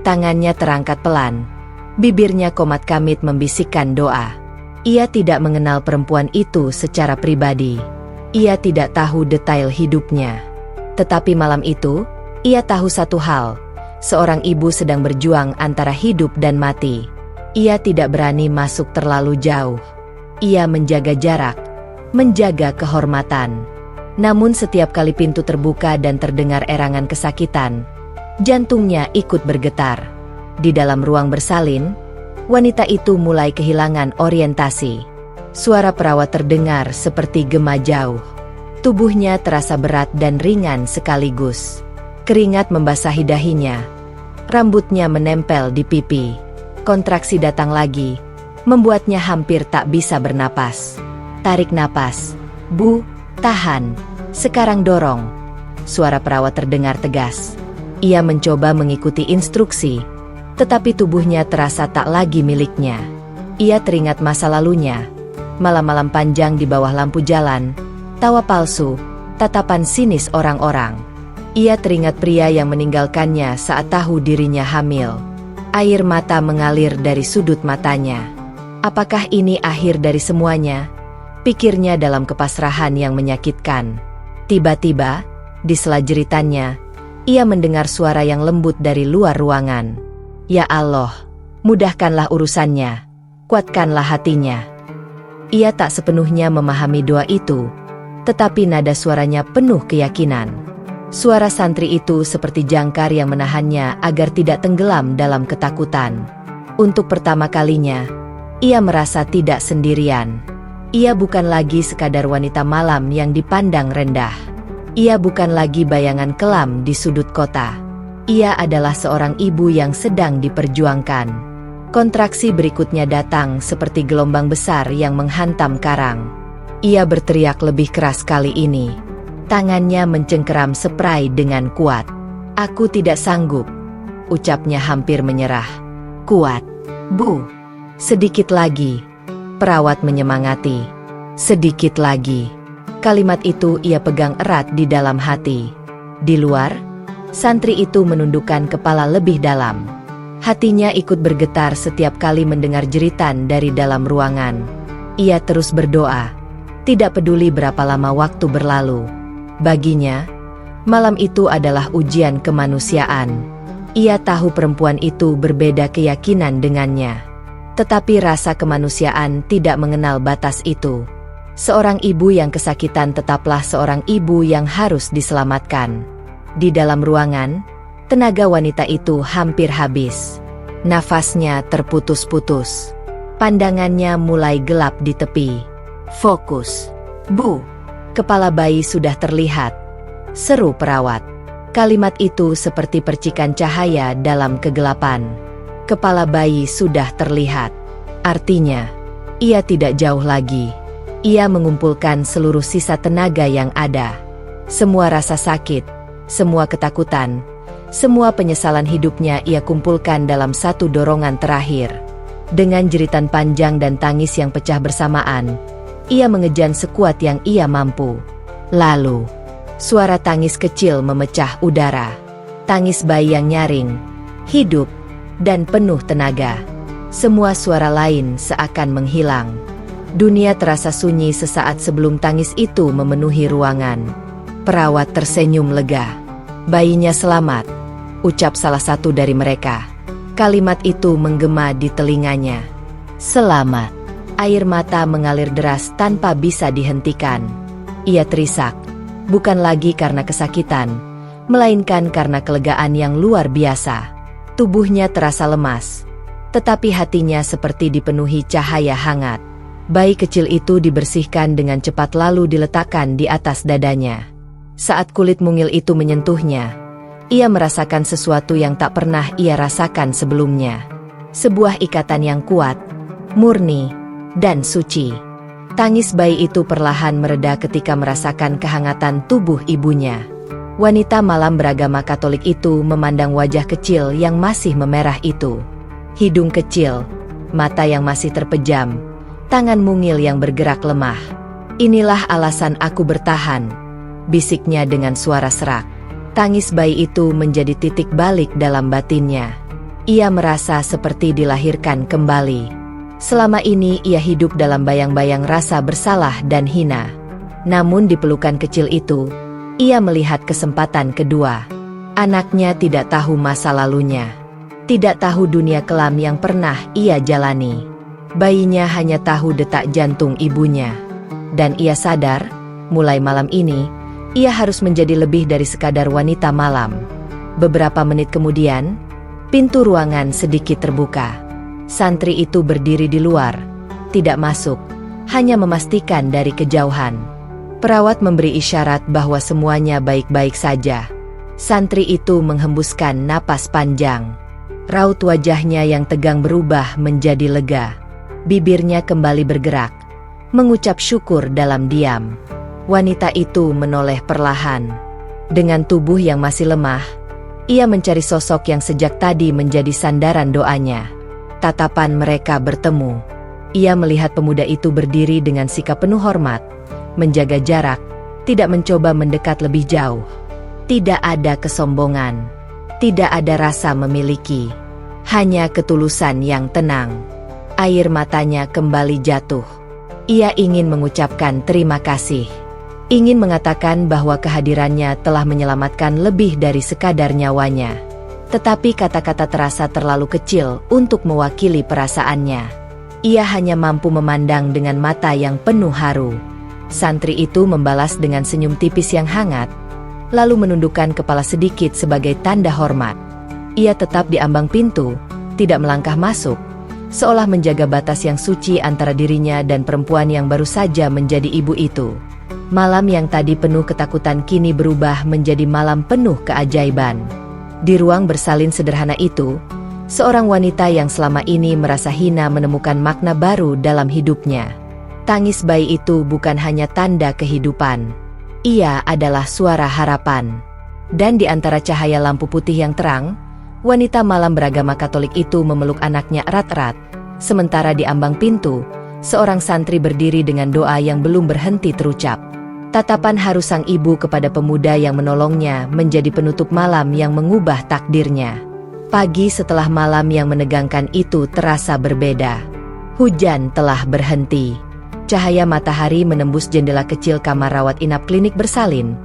S1: Tangannya terangkat pelan. Bibirnya komat kamit membisikkan doa. Ia tidak mengenal perempuan itu secara pribadi. Ia tidak tahu detail hidupnya. Tetapi malam itu, ia tahu satu hal. Seorang ibu sedang berjuang antara hidup dan mati. Ia tidak berani masuk terlalu jauh. Ia menjaga jarak, menjaga kehormatan. Namun setiap kali pintu terbuka dan terdengar erangan kesakitan, jantungnya ikut bergetar. Di dalam ruang bersalin, wanita itu mulai kehilangan orientasi. Suara perawat terdengar seperti gema jauh. Tubuhnya terasa berat dan ringan sekaligus. Keringat membasahi dahinya. Rambutnya menempel di pipi. Kontraksi datang lagi, membuatnya hampir tak bisa bernapas. Tarik napas. "Bu, tahan. Sekarang dorong." Suara perawat terdengar tegas. Ia mencoba mengikuti instruksi, tetapi tubuhnya terasa tak lagi miliknya. Ia teringat masa lalunya. Malam-malam panjang di bawah lampu jalan, tawa palsu, tatapan sinis orang-orang. Ia teringat pria yang meninggalkannya saat tahu dirinya hamil. Air mata mengalir dari sudut matanya. Apakah ini akhir dari semuanya? Pikirnya dalam kepasrahan yang menyakitkan. Tiba-tiba, di sela jeritannya, ia mendengar suara yang lembut dari luar ruangan. "Ya Allah, mudahkanlah urusannya, kuatkanlah hatinya." Ia tak sepenuhnya memahami doa itu, tetapi nada suaranya penuh keyakinan. Suara santri itu seperti jangkar yang menahannya agar tidak tenggelam dalam ketakutan. Untuk pertama kalinya, ia merasa tidak sendirian. Ia bukan lagi sekadar wanita malam yang dipandang rendah. Ia bukan lagi bayangan kelam di sudut kota. Ia adalah seorang ibu yang sedang diperjuangkan. Kontraksi berikutnya datang seperti gelombang besar yang menghantam karang. Ia berteriak lebih keras kali ini. Tangannya mencengkeram spray dengan kuat. "Aku tidak sanggup," ucapnya hampir menyerah. "Kuat, Bu. Sedikit lagi." Perawat menyemangati. "Sedikit lagi." Kalimat itu ia pegang erat di dalam hati. Di luar, santri itu menundukkan kepala lebih dalam. Hatinya ikut bergetar setiap kali mendengar jeritan dari dalam ruangan. Ia terus berdoa, tidak peduli berapa lama waktu berlalu. Baginya, malam itu adalah ujian kemanusiaan. Ia tahu perempuan itu berbeda keyakinan dengannya. Tetapi rasa kemanusiaan tidak mengenal batas itu. Seorang ibu yang kesakitan tetaplah seorang ibu yang harus diselamatkan. Di dalam ruangan, tenaga wanita itu hampir habis. Nafasnya terputus-putus. Pandangannya mulai gelap di tepi. "Fokus, Bu. Kepala bayi sudah terlihat," seru perawat. Kalimat itu seperti percikan cahaya dalam kegelapan. Kepala bayi sudah terlihat. Artinya, ia tidak jauh lagi. Ia mengumpulkan seluruh sisa tenaga yang ada. Semua rasa sakit, semua ketakutan, semua penyesalan hidupnya ia kumpulkan dalam satu dorongan terakhir. Dengan jeritan panjang dan tangis yang pecah bersamaan, ia mengejan sekuat yang ia mampu. Lalu, suara tangis kecil memecah udara. Tangis bayi yang nyaring, hidup, dan penuh tenaga. Semua suara lain seakan menghilang. Dunia terasa sunyi sesaat sebelum tangis itu memenuhi ruangan. Perawat tersenyum lega. "Bayinya selamat," ucap salah satu dari mereka. Kalimat itu menggema di telinganya. "Selamat." Air mata mengalir deras tanpa bisa dihentikan. Ia terisak, bukan lagi karena kesakitan, melainkan karena kelegaan yang luar biasa. Tubuhnya terasa lemas, tetapi hatinya seperti dipenuhi cahaya hangat. Bayi kecil itu dibersihkan dengan cepat lalu diletakkan di atas dadanya. Saat kulit mungil itu menyentuhnya, ia merasakan sesuatu yang tak pernah ia rasakan sebelumnya. Sebuah ikatan yang kuat, murni, dan suci. Tangis bayi itu perlahan mereda ketika merasakan kehangatan tubuh ibunya. Wanita malam beragama Katolik itu memandang wajah kecil yang masih memerah itu. Hidung kecil, mata yang masih terpejam, tangan mungil yang bergerak lemah. "Inilah alasan aku bertahan," bisiknya dengan suara serak. Tangis bayi itu menjadi titik balik dalam batinnya. Ia merasa seperti dilahirkan kembali. Selama ini ia hidup dalam bayang-bayang rasa bersalah dan hina. Namun di pelukan kecil itu, ia melihat kesempatan kedua. Anaknya tidak tahu masa lalunya. Tidak tahu dunia kelam yang pernah ia jalani. Bayinya hanya tahu detak jantung ibunya. Dan ia sadar, mulai malam ini, ia harus menjadi lebih dari sekadar wanita malam. Beberapa menit kemudian, pintu ruangan sedikit terbuka. Santri itu berdiri di luar, tidak masuk, hanya memastikan dari kejauhan. Perawat memberi isyarat bahwa semuanya baik-baik saja. Santri itu menghembuskan napas panjang. Raut wajahnya yang tegang berubah menjadi lega. Bibirnya kembali bergerak, mengucap syukur dalam diam. Wanita itu menoleh perlahan. Dengan tubuh yang masih lemah, ia mencari sosok yang sejak tadi menjadi sandaran doanya. Tatapan mereka bertemu. Ia melihat pemuda itu berdiri dengan sikap penuh hormat, menjaga jarak, tidak mencoba mendekat lebih jauh. Tidak ada kesombongan, tidak ada rasa memiliki, hanya ketulusan yang tenang. Air matanya kembali jatuh. Ia ingin mengucapkan terima kasih. Ingin mengatakan bahwa kehadirannya telah menyelamatkan lebih dari sekadar nyawanya. Tetapi kata-kata terasa terlalu kecil untuk mewakili perasaannya. Ia hanya mampu memandang dengan mata yang penuh haru. Santri itu membalas dengan senyum tipis yang hangat, lalu menundukkan kepala sedikit sebagai tanda hormat. Ia tetap di ambang pintu, tidak melangkah masuk, seolah menjaga batas yang suci antara dirinya dan perempuan yang baru saja menjadi ibu itu. Malam yang tadi penuh ketakutan kini berubah menjadi malam penuh keajaiban. Di ruang bersalin sederhana itu, seorang wanita yang selama ini merasa hina menemukan makna baru dalam hidupnya. Tangis bayi itu bukan hanya tanda kehidupan. Ia adalah suara harapan. Dan di antara cahaya lampu putih yang terang, wanita malam beragama Katolik itu memeluk anaknya erat-erat. Sementara di ambang pintu, seorang santri berdiri dengan doa yang belum berhenti terucap. Tatapan haru sang ibu kepada pemuda yang menolongnya menjadi penutup malam yang mengubah takdirnya. Pagi setelah malam yang menegangkan itu terasa berbeda. Hujan telah berhenti. Cahaya matahari menembus jendela kecil kamar rawat inap klinik bersalin,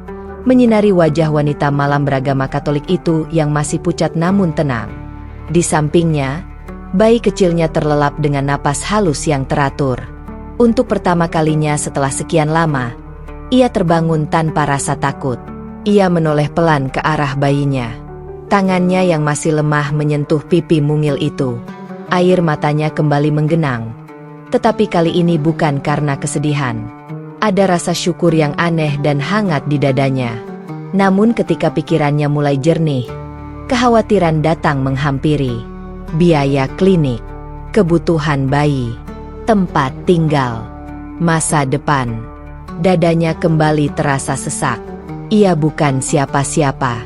S1: menyinari wajah wanita malam beragama Katolik itu yang masih pucat namun tenang. Di sampingnya, bayi kecilnya terlelap dengan napas halus yang teratur. Untuk pertama kalinya setelah sekian lama, ia terbangun tanpa rasa takut. Ia menoleh pelan ke arah bayinya. Tangannya yang masih lemah menyentuh pipi mungil itu. Air matanya kembali menggenang. Tetapi kali ini bukan karena kesedihan. Ada rasa syukur yang aneh dan hangat di dadanya. Namun ketika pikirannya mulai jernih, kekhawatiran datang menghampiri. Biaya klinik, kebutuhan bayi, tempat tinggal, masa depan. Dadanya kembali terasa sesak. Ia bukan siapa-siapa,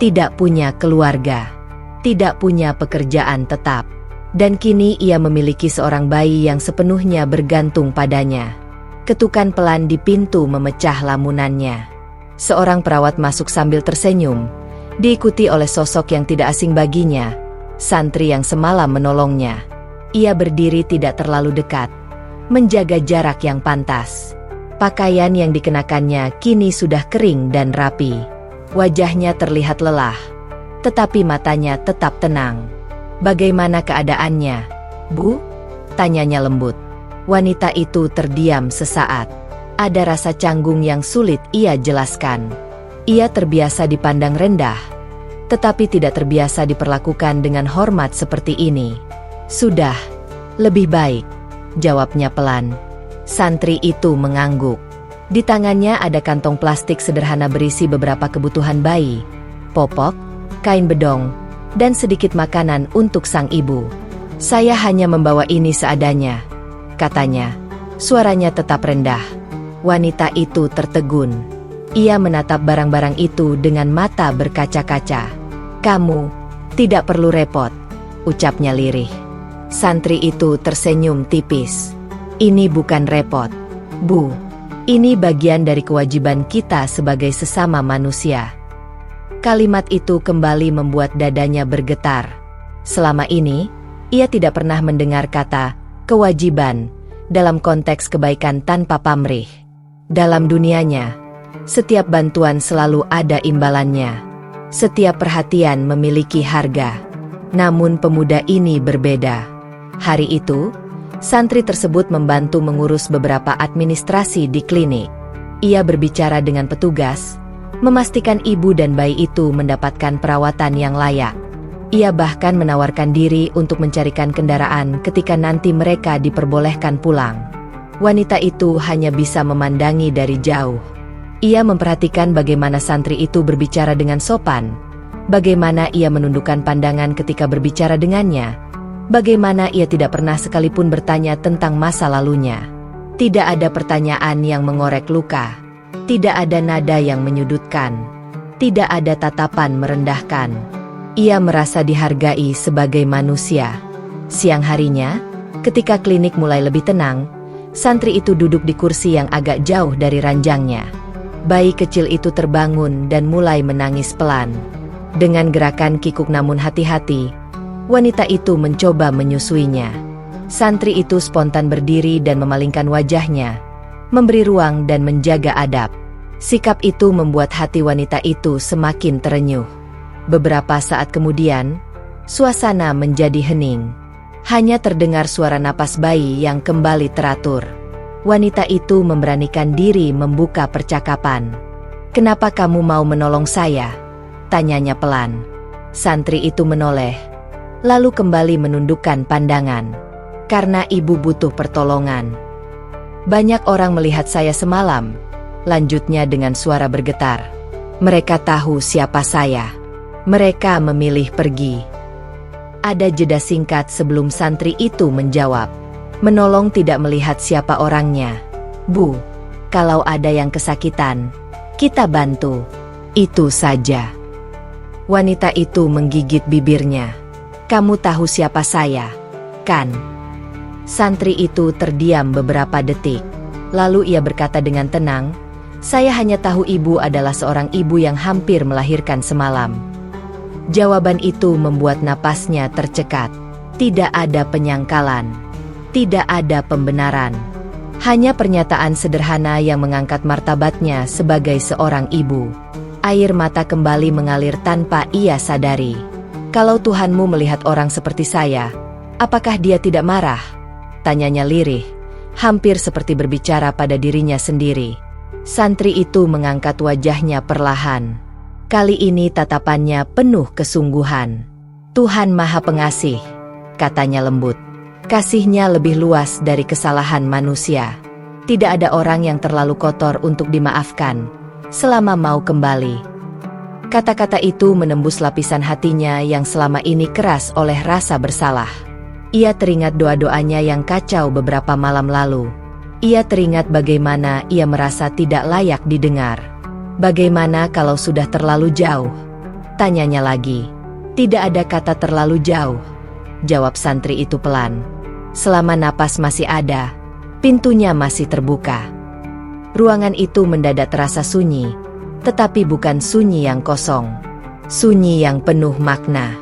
S1: tidak punya keluarga, tidak punya pekerjaan tetap, dan kini ia memiliki seorang bayi yang sepenuhnya bergantung padanya. Ketukan pelan di pintu memecah lamunannya. Seorang perawat masuk sambil tersenyum, diikuti oleh sosok yang tidak asing baginya, santri yang semalam menolongnya. Ia berdiri tidak terlalu dekat, menjaga jarak yang pantas. Pakaian yang dikenakannya kini sudah kering dan rapi. Wajahnya terlihat lelah, tetapi matanya tetap tenang. "Bagaimana keadaannya, Bu?" tanyanya lembut. Wanita itu terdiam sesaat. Ada rasa canggung yang sulit ia jelaskan. Ia terbiasa dipandang rendah, tetapi tidak terbiasa diperlakukan dengan hormat seperti ini. "Sudah, lebih baik," jawabnya pelan. Santri itu mengangguk. Di tangannya ada kantong plastik sederhana berisi beberapa kebutuhan bayi, popok, kain bedong, dan sedikit makanan untuk sang ibu. "Saya hanya membawa ini seadanya," katanya. Suaranya tetap rendah. Wanita itu tertegun. Ia menatap barang-barang itu dengan mata berkaca-kaca. "Kamu tidak perlu repot," ucapnya lirih. Santri itu tersenyum tipis. "Ini bukan repot, Bu. Ini bagian dari kewajiban kita sebagai sesama manusia." Kalimat itu kembali membuat dadanya bergetar. Selama ini, ia tidak pernah mendengar kata kewajiban dalam konteks kebaikan tanpa pamrih. Dalam dunianya, setiap bantuan selalu ada imbalannya. Setiap perhatian memiliki harga. Namun pemuda ini berbeda. Hari itu, santri tersebut membantu mengurus beberapa administrasi di klinik. Ia berbicara dengan petugas, memastikan ibu dan bayi itu mendapatkan perawatan yang layak. Ia bahkan menawarkan diri untuk mencarikan kendaraan ketika nanti mereka diperbolehkan pulang. Wanita itu hanya bisa memandangi dari jauh. Ia memperhatikan bagaimana santri itu berbicara dengan sopan, bagaimana ia menundukkan pandangan ketika berbicara dengannya, bagaimana ia tidak pernah sekalipun bertanya tentang masa lalunya. Tidak ada pertanyaan yang mengorek luka, tidak ada nada yang menyudutkan, tidak ada tatapan merendahkan. Ia merasa dihargai sebagai manusia. Siang harinya, ketika klinik mulai lebih tenang, santri itu duduk di kursi yang agak jauh dari ranjangnya. Bayi kecil itu terbangun dan mulai menangis pelan. Dengan gerakan kikuk namun hati-hati, wanita itu mencoba menyusuinya. Santri itu spontan berdiri dan memalingkan wajahnya, memberi ruang dan menjaga adab. Sikap itu membuat hati wanita itu semakin terenyuh. Beberapa saat kemudian, suasana menjadi hening. Hanya terdengar suara napas bayi yang kembali teratur. Wanita itu memberanikan diri membuka percakapan. "Kenapa kamu mau menolong saya?" tanyanya pelan. Santri itu menoleh, lalu kembali menundukkan pandangan. "Karena ibu butuh pertolongan. Banyak orang melihat saya semalam," lanjutnya dengan suara bergetar. "Mereka tahu siapa saya. Mereka memilih pergi." Ada jeda singkat sebelum santri itu menjawab. "Menolong tidak melihat siapa orangnya. Bu, kalau ada yang kesakitan, kita bantu. Itu saja." Wanita itu menggigit bibirnya. "Kamu tahu siapa saya, kan?" Santri itu terdiam beberapa detik. Lalu ia berkata dengan tenang, "Saya hanya tahu ibu adalah seorang ibu yang hampir melahirkan semalam." Jawaban itu membuat napasnya tercekat. Tidak ada penyangkalan. Tidak ada pembenaran. Hanya pernyataan sederhana yang mengangkat martabatnya sebagai seorang ibu. Air mata kembali mengalir tanpa ia sadari. "Kalau Tuhanmu melihat orang seperti saya, apakah dia tidak marah?" tanyanya lirih, hampir seperti berbicara pada dirinya sendiri. Santri itu mengangkat wajahnya perlahan. Kali ini tatapannya penuh kesungguhan. "Tuhan Maha Pengasih," katanya lembut. "Kasihnya lebih luas dari kesalahan manusia. Tidak ada orang yang terlalu kotor untuk dimaafkan, selama mau kembali." Kata-kata itu menembus lapisan hatinya yang selama ini keras oleh rasa bersalah. Ia teringat doa-doanya yang kacau beberapa malam lalu. Ia teringat bagaimana ia merasa tidak layak didengar. "Bagaimana kalau sudah terlalu jauh?" tanyanya lagi. "Tidak ada kata terlalu jauh," jawab santri itu pelan. "Selama napas masih ada, pintunya masih terbuka." Ruangan itu mendadak terasa sunyi, tetapi bukan sunyi yang kosong. Sunyi yang penuh makna.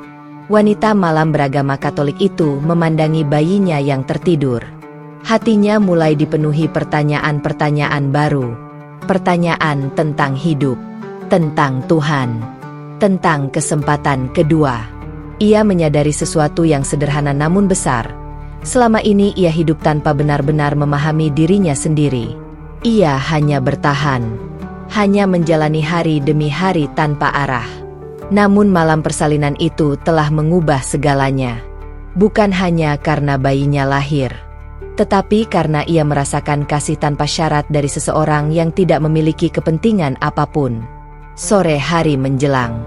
S1: Wanita malam beragama Katolik itu memandangi bayinya yang tertidur. Hatinya mulai dipenuhi pertanyaan-pertanyaan baru. Pertanyaan tentang hidup, tentang Tuhan, tentang kesempatan kedua. Ia menyadari sesuatu yang sederhana namun besar. Selama ini ia hidup tanpa benar-benar memahami dirinya sendiri. Ia hanya bertahan, hanya menjalani hari demi hari tanpa arah. Namun malam persalinan itu telah mengubah segalanya. Bukan hanya karena bayinya lahir, tetapi karena ia merasakan kasih tanpa syarat dari seseorang yang tidak memiliki kepentingan apapun. Sore hari menjelang.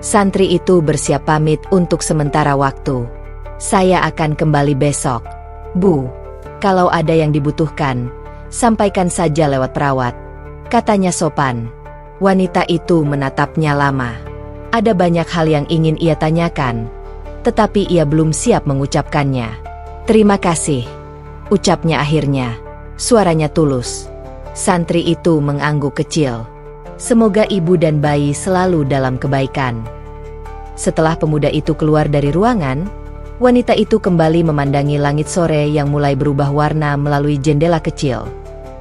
S1: Santri itu bersiap pamit untuk sementara waktu. "Saya akan kembali besok, Bu. Kalau ada yang dibutuhkan, sampaikan saja lewat perawat," katanya sopan. Wanita itu menatapnya lama. Ada banyak hal yang ingin ia tanyakan, tetapi ia belum siap mengucapkannya. "Terima kasih," ucapnya akhirnya. Suaranya tulus. Santri itu mengangguk kecil. "Semoga ibu dan bayi selalu dalam kebaikan." Setelah pemuda itu keluar dari ruangan, wanita itu kembali memandangi langit sore yang mulai berubah warna melalui jendela kecil.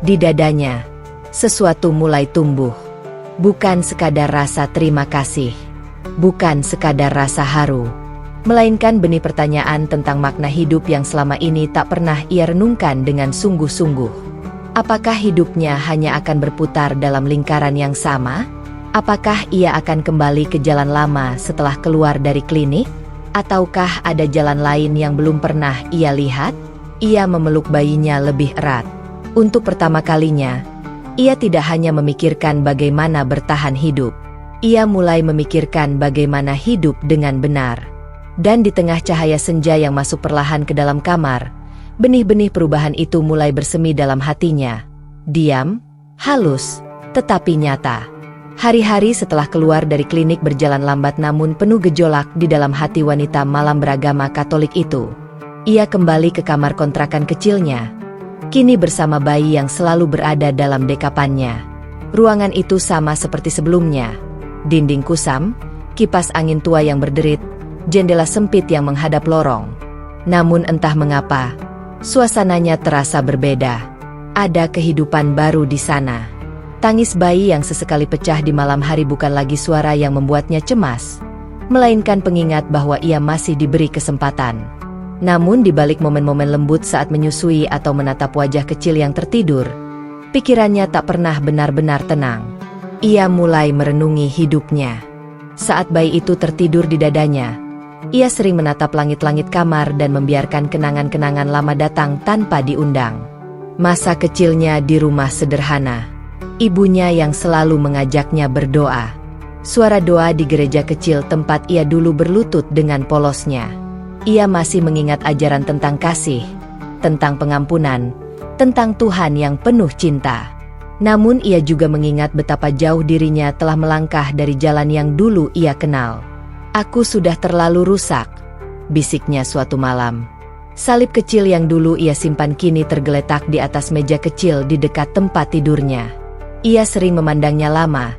S1: Di dadanya, sesuatu mulai tumbuh. Bukan sekadar rasa terima kasih, bukan sekadar rasa haru, melainkan benih pertanyaan tentang makna hidup yang selama ini tak pernah ia renungkan dengan sungguh-sungguh. Apakah hidupnya hanya akan berputar dalam lingkaran yang sama? Apakah ia akan kembali ke jalan lama setelah keluar dari klinik? Ataukah ada jalan lain yang belum pernah ia lihat? Ia memeluk bayinya lebih erat. Untuk pertama kalinya, ia tidak hanya memikirkan bagaimana bertahan hidup. Ia mulai memikirkan bagaimana hidup dengan benar. Dan di tengah cahaya senja yang masuk perlahan ke dalam kamar, benih-benih perubahan itu mulai bersemi dalam hatinya. Diam, halus, tetapi nyata. Hari-hari setelah keluar dari klinik berjalan lambat namun penuh gejolak di dalam hati wanita malam beragama Katolik itu. Ia kembali ke kamar kontrakan kecilnya, kini bersama bayi yang selalu berada dalam dekapannya. Ruangan itu sama seperti sebelumnya. Dinding kusam, kipas angin tua yang berderit, jendela sempit yang menghadap lorong. Namun entah mengapa, suasananya terasa berbeda. Ada kehidupan baru di sana. Tangis bayi yang sesekali pecah di malam hari bukan lagi suara yang membuatnya cemas, melainkan pengingat bahwa ia masih diberi kesempatan. Namun di balik momen-momen lembut saat menyusui atau menatap wajah kecil yang tertidur, pikirannya tak pernah benar-benar tenang. Ia mulai merenungi hidupnya. Saat bayi itu tertidur di dadanya, ia sering menatap langit-langit kamar dan membiarkan kenangan-kenangan lama datang tanpa diundang. Masa kecilnya di rumah sederhana, ibunya yang selalu mengajaknya berdoa. Suara doa di gereja kecil tempat ia dulu berlutut dengan polosnya. Ia masih mengingat ajaran tentang kasih, tentang pengampunan, tentang Tuhan yang penuh cinta. Namun ia juga mengingat betapa jauh dirinya telah melangkah dari jalan yang dulu ia kenal. "Aku sudah terlalu rusak," bisiknya suatu malam. Salib kecil yang dulu ia simpan kini tergeletak di atas meja kecil di dekat tempat tidurnya. Ia sering memandangnya lama,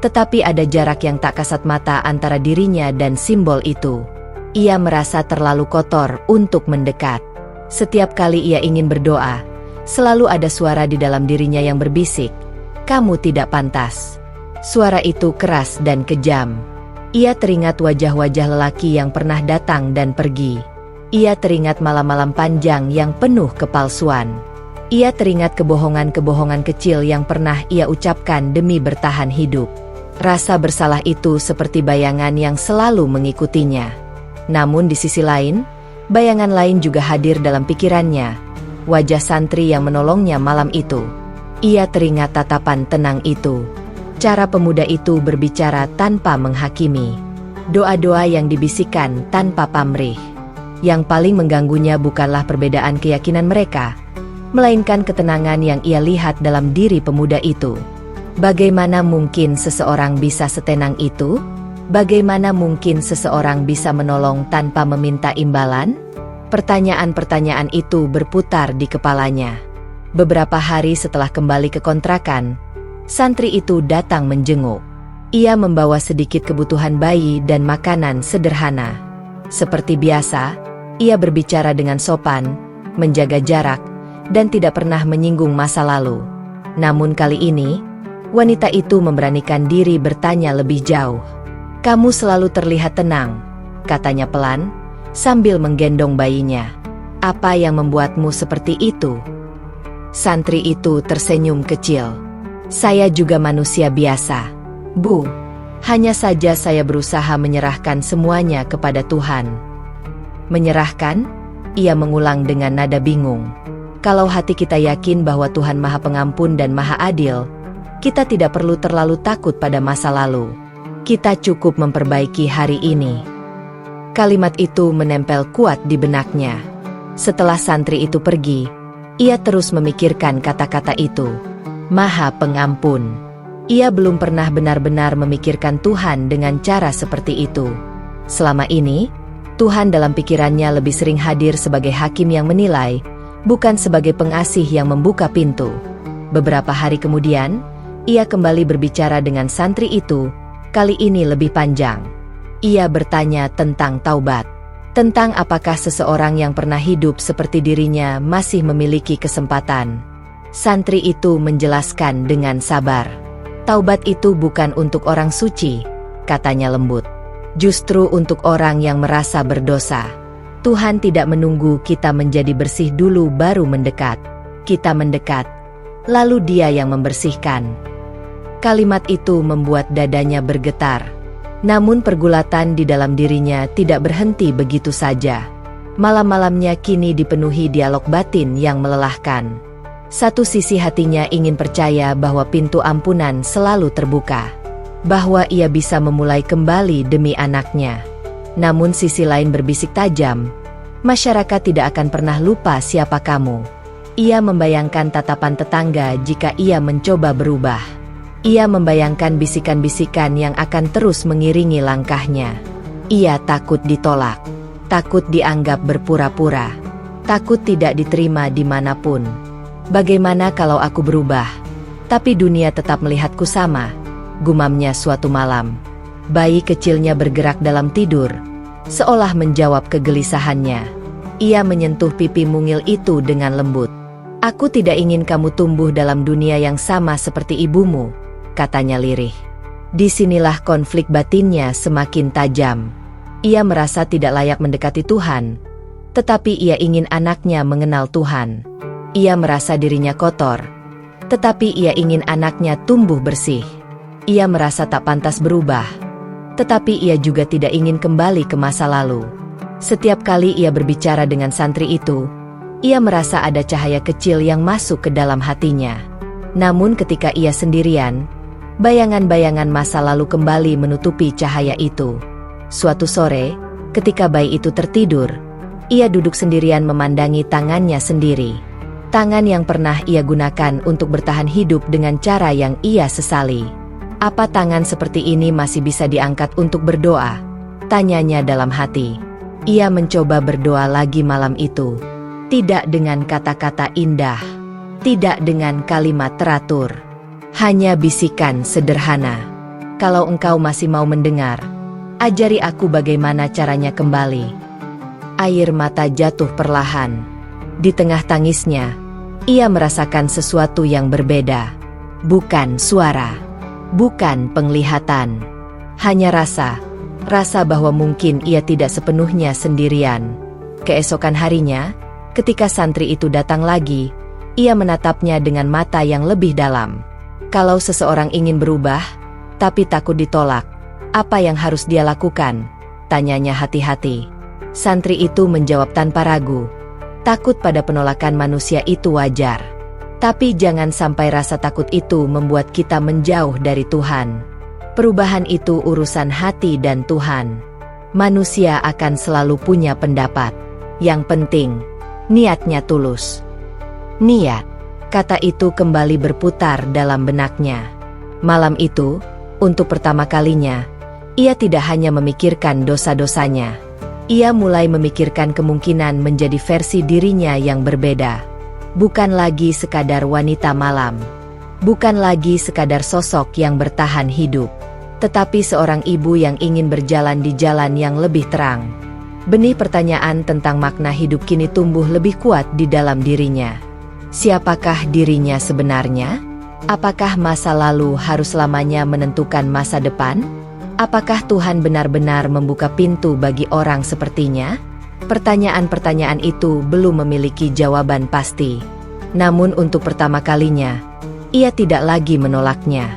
S1: tetapi ada jarak yang tak kasat mata antara dirinya dan simbol itu. Ia merasa terlalu kotor untuk mendekat. Setiap kali ia ingin berdoa, selalu ada suara di dalam dirinya yang berbisik, "Kamu tidak pantas." Suara itu keras dan kejam. Ia teringat wajah-wajah lelaki yang pernah datang dan pergi. Ia teringat malam-malam panjang yang penuh kepalsuan. Ia teringat kebohongan-kebohongan kecil yang pernah ia ucapkan demi bertahan hidup. Rasa bersalah itu seperti bayangan yang selalu mengikutinya. Namun di sisi lain, bayangan lain juga hadir dalam pikirannya. Wajah santri yang menolongnya malam itu. Ia teringat tatapan tenang itu. Cara pemuda itu berbicara tanpa menghakimi. Doa-doa yang dibisikkan tanpa pamrih. Yang paling mengganggunya bukanlah perbedaan keyakinan mereka, melainkan ketenangan yang ia lihat dalam diri pemuda itu. Bagaimana mungkin seseorang bisa setenang itu? Bagaimana mungkin seseorang bisa menolong tanpa meminta imbalan? Pertanyaan-pertanyaan itu berputar di kepalanya. Beberapa hari setelah kembali ke kontrakan, santri itu datang menjenguk. Ia membawa sedikit kebutuhan bayi dan makanan sederhana. Seperti biasa, ia berbicara dengan sopan, menjaga jarak, dan tidak pernah menyinggung masa lalu. Namun kali ini, wanita itu memberanikan diri bertanya lebih jauh. "Kamu selalu terlihat tenang," katanya pelan, sambil menggendong bayinya. "Apa yang membuatmu seperti itu?" Santri itu tersenyum kecil. "Saya juga manusia biasa, Bu. Hanya saja saya berusaha menyerahkan semuanya kepada Tuhan." "Menyerahkan?" Ia mengulang dengan nada bingung. Kalau hati kita yakin bahwa Tuhan Maha Pengampun dan Maha Adil, kita tidak perlu terlalu takut pada masa lalu. Kita cukup memperbaiki hari ini. Kalimat itu menempel kuat di benaknya. Setelah santri itu pergi, ia terus memikirkan kata-kata itu. Maha Pengampun. Ia belum pernah benar-benar memikirkan Tuhan dengan cara seperti itu. Selama ini, Tuhan dalam pikirannya lebih sering hadir sebagai hakim yang menilai, bukan sebagai pengasih yang membuka pintu. Beberapa hari kemudian, ia kembali berbicara dengan santri itu, kali ini lebih panjang. Ia bertanya tentang taubat, tentang apakah seseorang yang pernah hidup seperti dirinya masih memiliki kesempatan. Santri itu menjelaskan dengan sabar. Taubat itu bukan untuk orang suci, katanya lembut. Justru untuk orang yang merasa berdosa. Tuhan tidak menunggu kita menjadi bersih dulu baru mendekat. Kita mendekat, lalu Dia yang membersihkan. Kalimat itu membuat dadanya bergetar. Namun pergulatan di dalam dirinya tidak berhenti begitu saja. Malam-malamnya kini dipenuhi dialog batin yang melelahkan. Satu sisi hatinya ingin percaya bahwa pintu ampunan selalu terbuka, bahwa ia bisa memulai kembali demi anaknya. Namun sisi lain berbisik tajam, masyarakat tidak akan pernah lupa siapa kamu. Ia membayangkan tatapan tetangga jika ia mencoba berubah. Ia membayangkan bisikan-bisikan yang akan terus mengiringi langkahnya. Ia takut ditolak, takut dianggap berpura-pura, takut tidak diterima dimanapun. Bagaimana kalau aku berubah, tapi dunia tetap melihatku sama? Gumamnya suatu malam. Bayi kecilnya bergerak dalam tidur, seolah menjawab kegelisahannya. Ia menyentuh pipi mungil itu dengan lembut. Aku tidak ingin kamu tumbuh dalam dunia yang sama seperti ibumu, katanya lirih. Disinilah konflik batinnya semakin tajam. Ia merasa tidak layak mendekati Tuhan, tetapi ia ingin anaknya mengenal Tuhan. Ia merasa dirinya kotor, tetapi ia ingin anaknya tumbuh bersih. Ia merasa tak pantas berubah, tetapi ia juga tidak ingin kembali ke masa lalu. Setiap kali ia berbicara dengan santri itu, ia merasa ada cahaya kecil yang masuk ke dalam hatinya. Namun ketika ia sendirian, bayangan-bayangan masa lalu kembali menutupi cahaya itu. Suatu sore, ketika bayi itu tertidur, ia duduk sendirian memandangi tangannya sendiri. Tangan yang pernah ia gunakan untuk bertahan hidup dengan cara yang ia sesali. Apa tangan seperti ini masih bisa diangkat untuk berdoa? Tanyanya dalam hati. Ia mencoba berdoa lagi malam itu. Tidak dengan kata-kata indah, tidak dengan kalimat teratur. Hanya bisikan sederhana. Kalau engkau masih mau mendengar, ajari aku bagaimana caranya kembali. Air mata jatuh perlahan. Di tengah tangisnya, ia merasakan sesuatu yang berbeda. Bukan suara, bukan penglihatan. Hanya rasa bahwa mungkin ia tidak sepenuhnya sendirian. Keesokan harinya, ketika santri itu datang lagi, ia menatapnya dengan mata yang lebih dalam. Kalau seseorang ingin berubah, tapi takut ditolak, apa yang harus dia lakukan? Tanyanya hati-hati. Santri itu menjawab tanpa ragu. Takut pada penolakan manusia itu wajar. Tapi jangan sampai rasa takut itu membuat kita menjauh dari Tuhan. Perubahan itu urusan hati dan Tuhan. Manusia akan selalu punya pendapat. Yang penting, niatnya tulus. Niat, kata itu kembali berputar dalam benaknya. Malam itu, untuk pertama kalinya, ia tidak hanya memikirkan dosa-dosanya. Ia mulai memikirkan kemungkinan menjadi versi dirinya yang berbeda. Bukan lagi sekadar wanita malam. Bukan lagi sekadar sosok yang bertahan hidup. Tetapi seorang ibu yang ingin berjalan di jalan yang lebih terang. Benih pertanyaan tentang makna hidup kini tumbuh lebih kuat di dalam dirinya. Siapakah dirinya sebenarnya? Apakah masa lalu harus selamanya menentukan masa depan? Apakah Tuhan benar-benar membuka pintu bagi orang sepertinya? Pertanyaan-pertanyaan itu belum memiliki jawaban pasti. Namun untuk pertama kalinya, ia tidak lagi menolaknya.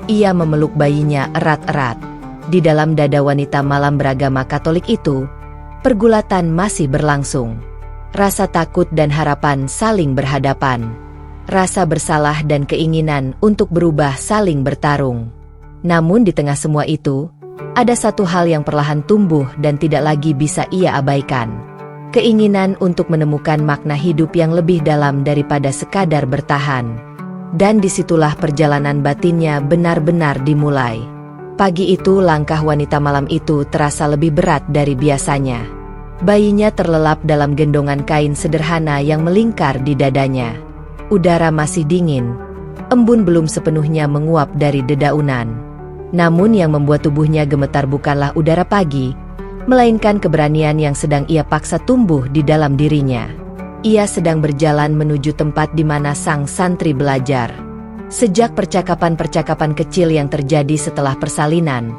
S1: Ia memeluk bayinya erat-erat. Di dalam dada wanita malam beragama Katolik itu, pergulatan masih berlangsung. Rasa takut dan harapan saling berhadapan. Rasa bersalah dan keinginan untuk berubah saling bertarung. Namun di tengah semua itu, ada satu hal yang perlahan tumbuh dan tidak lagi bisa ia abaikan. Keinginan untuk menemukan makna hidup yang lebih dalam daripada sekadar bertahan. Dan disitulah perjalanan batinnya benar-benar dimulai. Pagi itu langkah wanita malam itu terasa lebih berat dari biasanya. Bayinya terlelap dalam gendongan kain sederhana yang melingkar di dadanya. Udara masih dingin, embun belum sepenuhnya menguap dari dedaunan. Namun yang membuat tubuhnya gemetar bukanlah udara pagi, melainkan keberanian yang sedang ia paksa tumbuh di dalam dirinya. Ia sedang berjalan menuju tempat di mana sang santri belajar. Sejak percakapan-percakapan kecil yang terjadi setelah persalinan,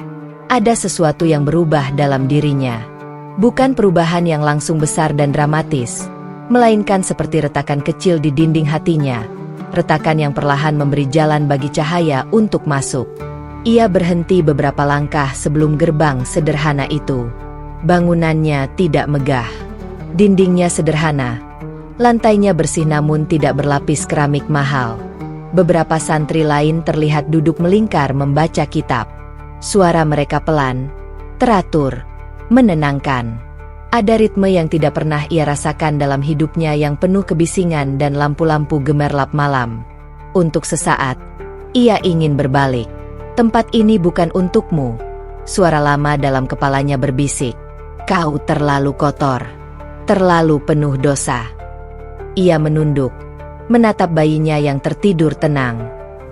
S1: ada sesuatu yang berubah dalam dirinya. Bukan perubahan yang langsung besar dan dramatis, melainkan seperti retakan kecil di dinding hatinya, retakan yang perlahan memberi jalan bagi cahaya untuk masuk. Ia berhenti beberapa langkah sebelum gerbang sederhana itu. Bangunannya tidak megah. Dindingnya sederhana. Lantainya bersih namun tidak berlapis keramik mahal. Beberapa santri lain terlihat duduk melingkar membaca kitab. Suara mereka pelan, teratur, menenangkan. Ada ritme yang tidak pernah ia rasakan dalam hidupnya yang penuh kebisingan dan lampu-lampu gemerlap malam. Untuk sesaat, ia ingin berbalik. Tempat ini bukan untukmu. Suara lama dalam kepalanya berbisik. Kau terlalu kotor, terlalu penuh dosa. Ia menunduk, menatap bayinya yang tertidur tenang.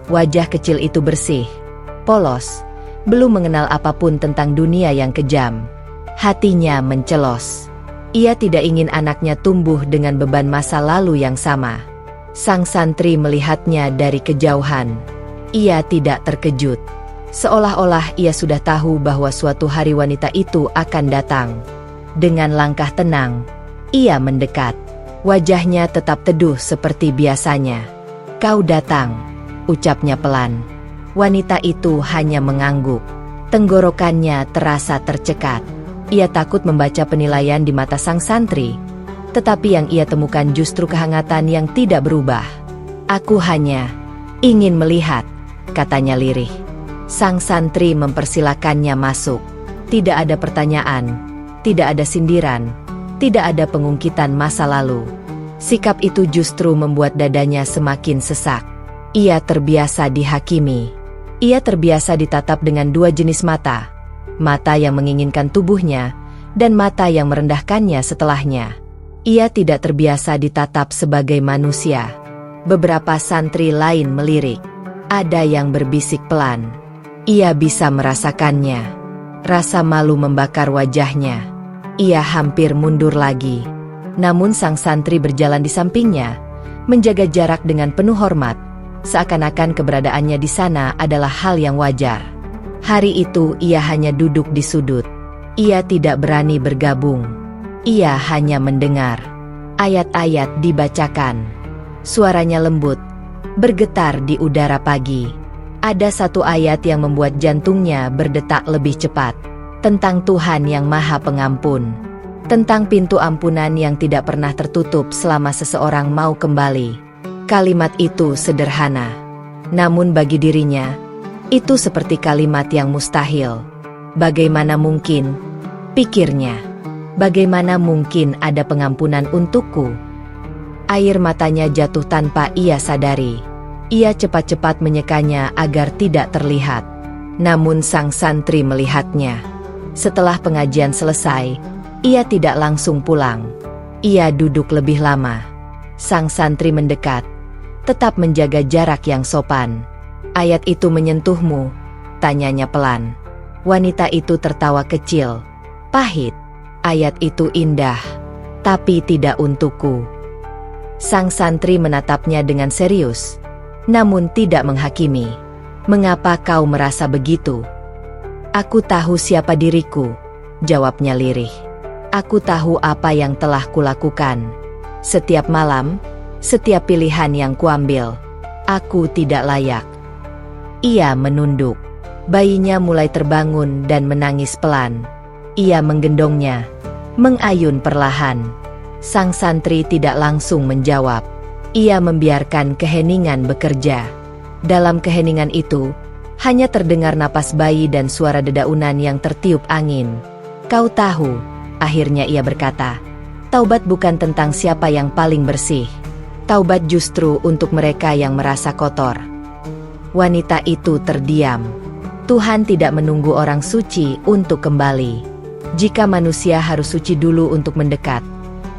S1: Wajah kecil itu bersih, polos, belum mengenal apapun tentang dunia yang kejam. Hatinya mencelos. Ia tidak ingin anaknya tumbuh dengan beban masa lalu yang sama. Sang santri melihatnya dari kejauhan. Ia tidak terkejut. Seolah-olah ia sudah tahu bahwa suatu hari wanita itu akan datang. Dengan langkah tenang, ia mendekat. Wajahnya tetap teduh seperti biasanya. Kau datang, ucapnya pelan. Wanita itu hanya mengangguk. Tenggorokannya terasa tercekat. Ia takut membaca penilaian di mata sang santri. Tetapi yang ia temukan justru kehangatan yang tidak berubah. Aku hanya ingin melihat, katanya lirih. Sang santri mempersilakannya masuk. Tidak ada pertanyaan, tidak ada sindiran, tidak ada pengungkitan masa lalu. Sikap itu justru membuat dadanya semakin sesak. Ia terbiasa dihakimi. Ia terbiasa ditatap dengan dua jenis mata. Mata yang menginginkan tubuhnya, dan mata yang merendahkannya setelahnya. Ia tidak terbiasa ditatap sebagai manusia. Beberapa santri lain melirik. Ada yang berbisik pelan. Ia bisa merasakannya. Rasa malu membakar wajahnya. Ia hampir mundur lagi. Namun sang santri berjalan di sampingnya, menjaga jarak dengan penuh hormat, seakan-akan keberadaannya di sana adalah hal yang wajar. Hari itu ia hanya duduk di sudut. Ia tidak berani bergabung. Ia hanya mendengar. Ayat-ayat dibacakan. Suaranya lembut, bergetar di udara pagi. Ada satu ayat yang membuat jantungnya berdetak lebih cepat. Tentang Tuhan yang Maha Pengampun. Tentang pintu ampunan yang tidak pernah tertutup selama seseorang mau kembali. Kalimat itu sederhana. Namun bagi dirinya, itu seperti kalimat yang mustahil. Bagaimana mungkin? Pikirnya. Bagaimana mungkin ada pengampunan untukku? Air matanya jatuh tanpa ia sadari. Ia cepat-cepat menyekanya agar tidak terlihat. Namun sang santri melihatnya. Setelah pengajian selesai, ia tidak langsung pulang. Ia duduk lebih lama. Sang santri mendekat, tetap menjaga jarak yang sopan. Ayat itu menyentuhmu? Tanyanya pelan. Wanita itu tertawa kecil. Pahit. Ayat itu indah, tapi tidak untukku. Sang santri menatapnya dengan serius, namun tidak menghakimi. Mengapa kau merasa begitu? Aku tahu siapa diriku, jawabnya lirih. Aku tahu apa yang telah kulakukan. Setiap malam, setiap pilihan yang kuambil, aku tidak layak. Ia menunduk. Bayinya mulai terbangun dan menangis pelan. Ia menggendongnya, mengayun perlahan. Sang santri tidak langsung menjawab. Ia membiarkan keheningan bekerja. Dalam keheningan itu, hanya terdengar napas bayi dan suara dedaunan yang tertiup angin. Kau tahu, akhirnya ia berkata, taubat bukan tentang siapa yang paling bersih. Taubat justru untuk mereka yang merasa kotor. Wanita itu terdiam. Tuhan tidak menunggu orang suci untuk kembali. Jika manusia harus suci dulu untuk mendekat,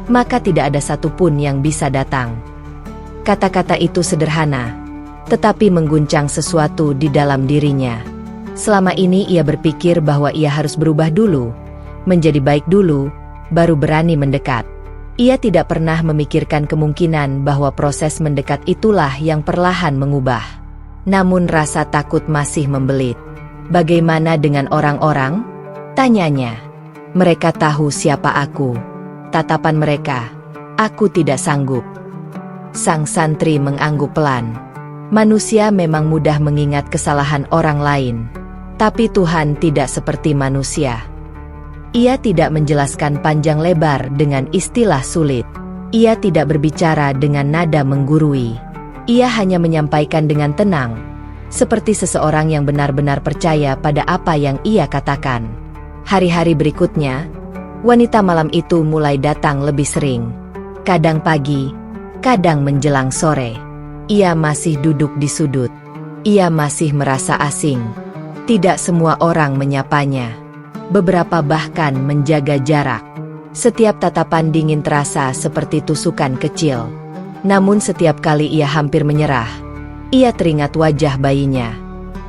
S1: maka tidak ada satupun yang bisa datang. Kata-kata itu sederhana, tetapi mengguncang sesuatu di dalam dirinya. Selama ini ia berpikir bahwa ia harus berubah dulu, menjadi baik dulu, baru berani mendekat. Ia tidak pernah memikirkan kemungkinan bahwa proses mendekat itulah yang perlahan mengubah. Namun rasa takut masih membelit. Bagaimana dengan orang-orang? Tanyanya. Mereka tahu siapa aku. Tatapan mereka, aku tidak sanggup. Sang santri mengangguk pelan. Manusia memang mudah mengingat kesalahan orang lain. Tapi Tuhan tidak seperti manusia. Ia tidak menjelaskan panjang lebar dengan istilah sulit. Ia tidak berbicara dengan nada menggurui. Ia hanya menyampaikan dengan tenang, seperti seseorang yang benar-benar percaya pada apa yang ia katakan. Hari-hari berikutnya, wanita malam itu mulai datang lebih sering. Kadang pagi, kadang menjelang sore. Ia masih duduk di sudut. Ia masih merasa asing. Tidak semua orang menyapanya. Beberapa bahkan menjaga jarak. Setiap tatapan dingin terasa seperti tusukan kecil. Namun setiap kali ia hampir menyerah, ia teringat wajah bayinya.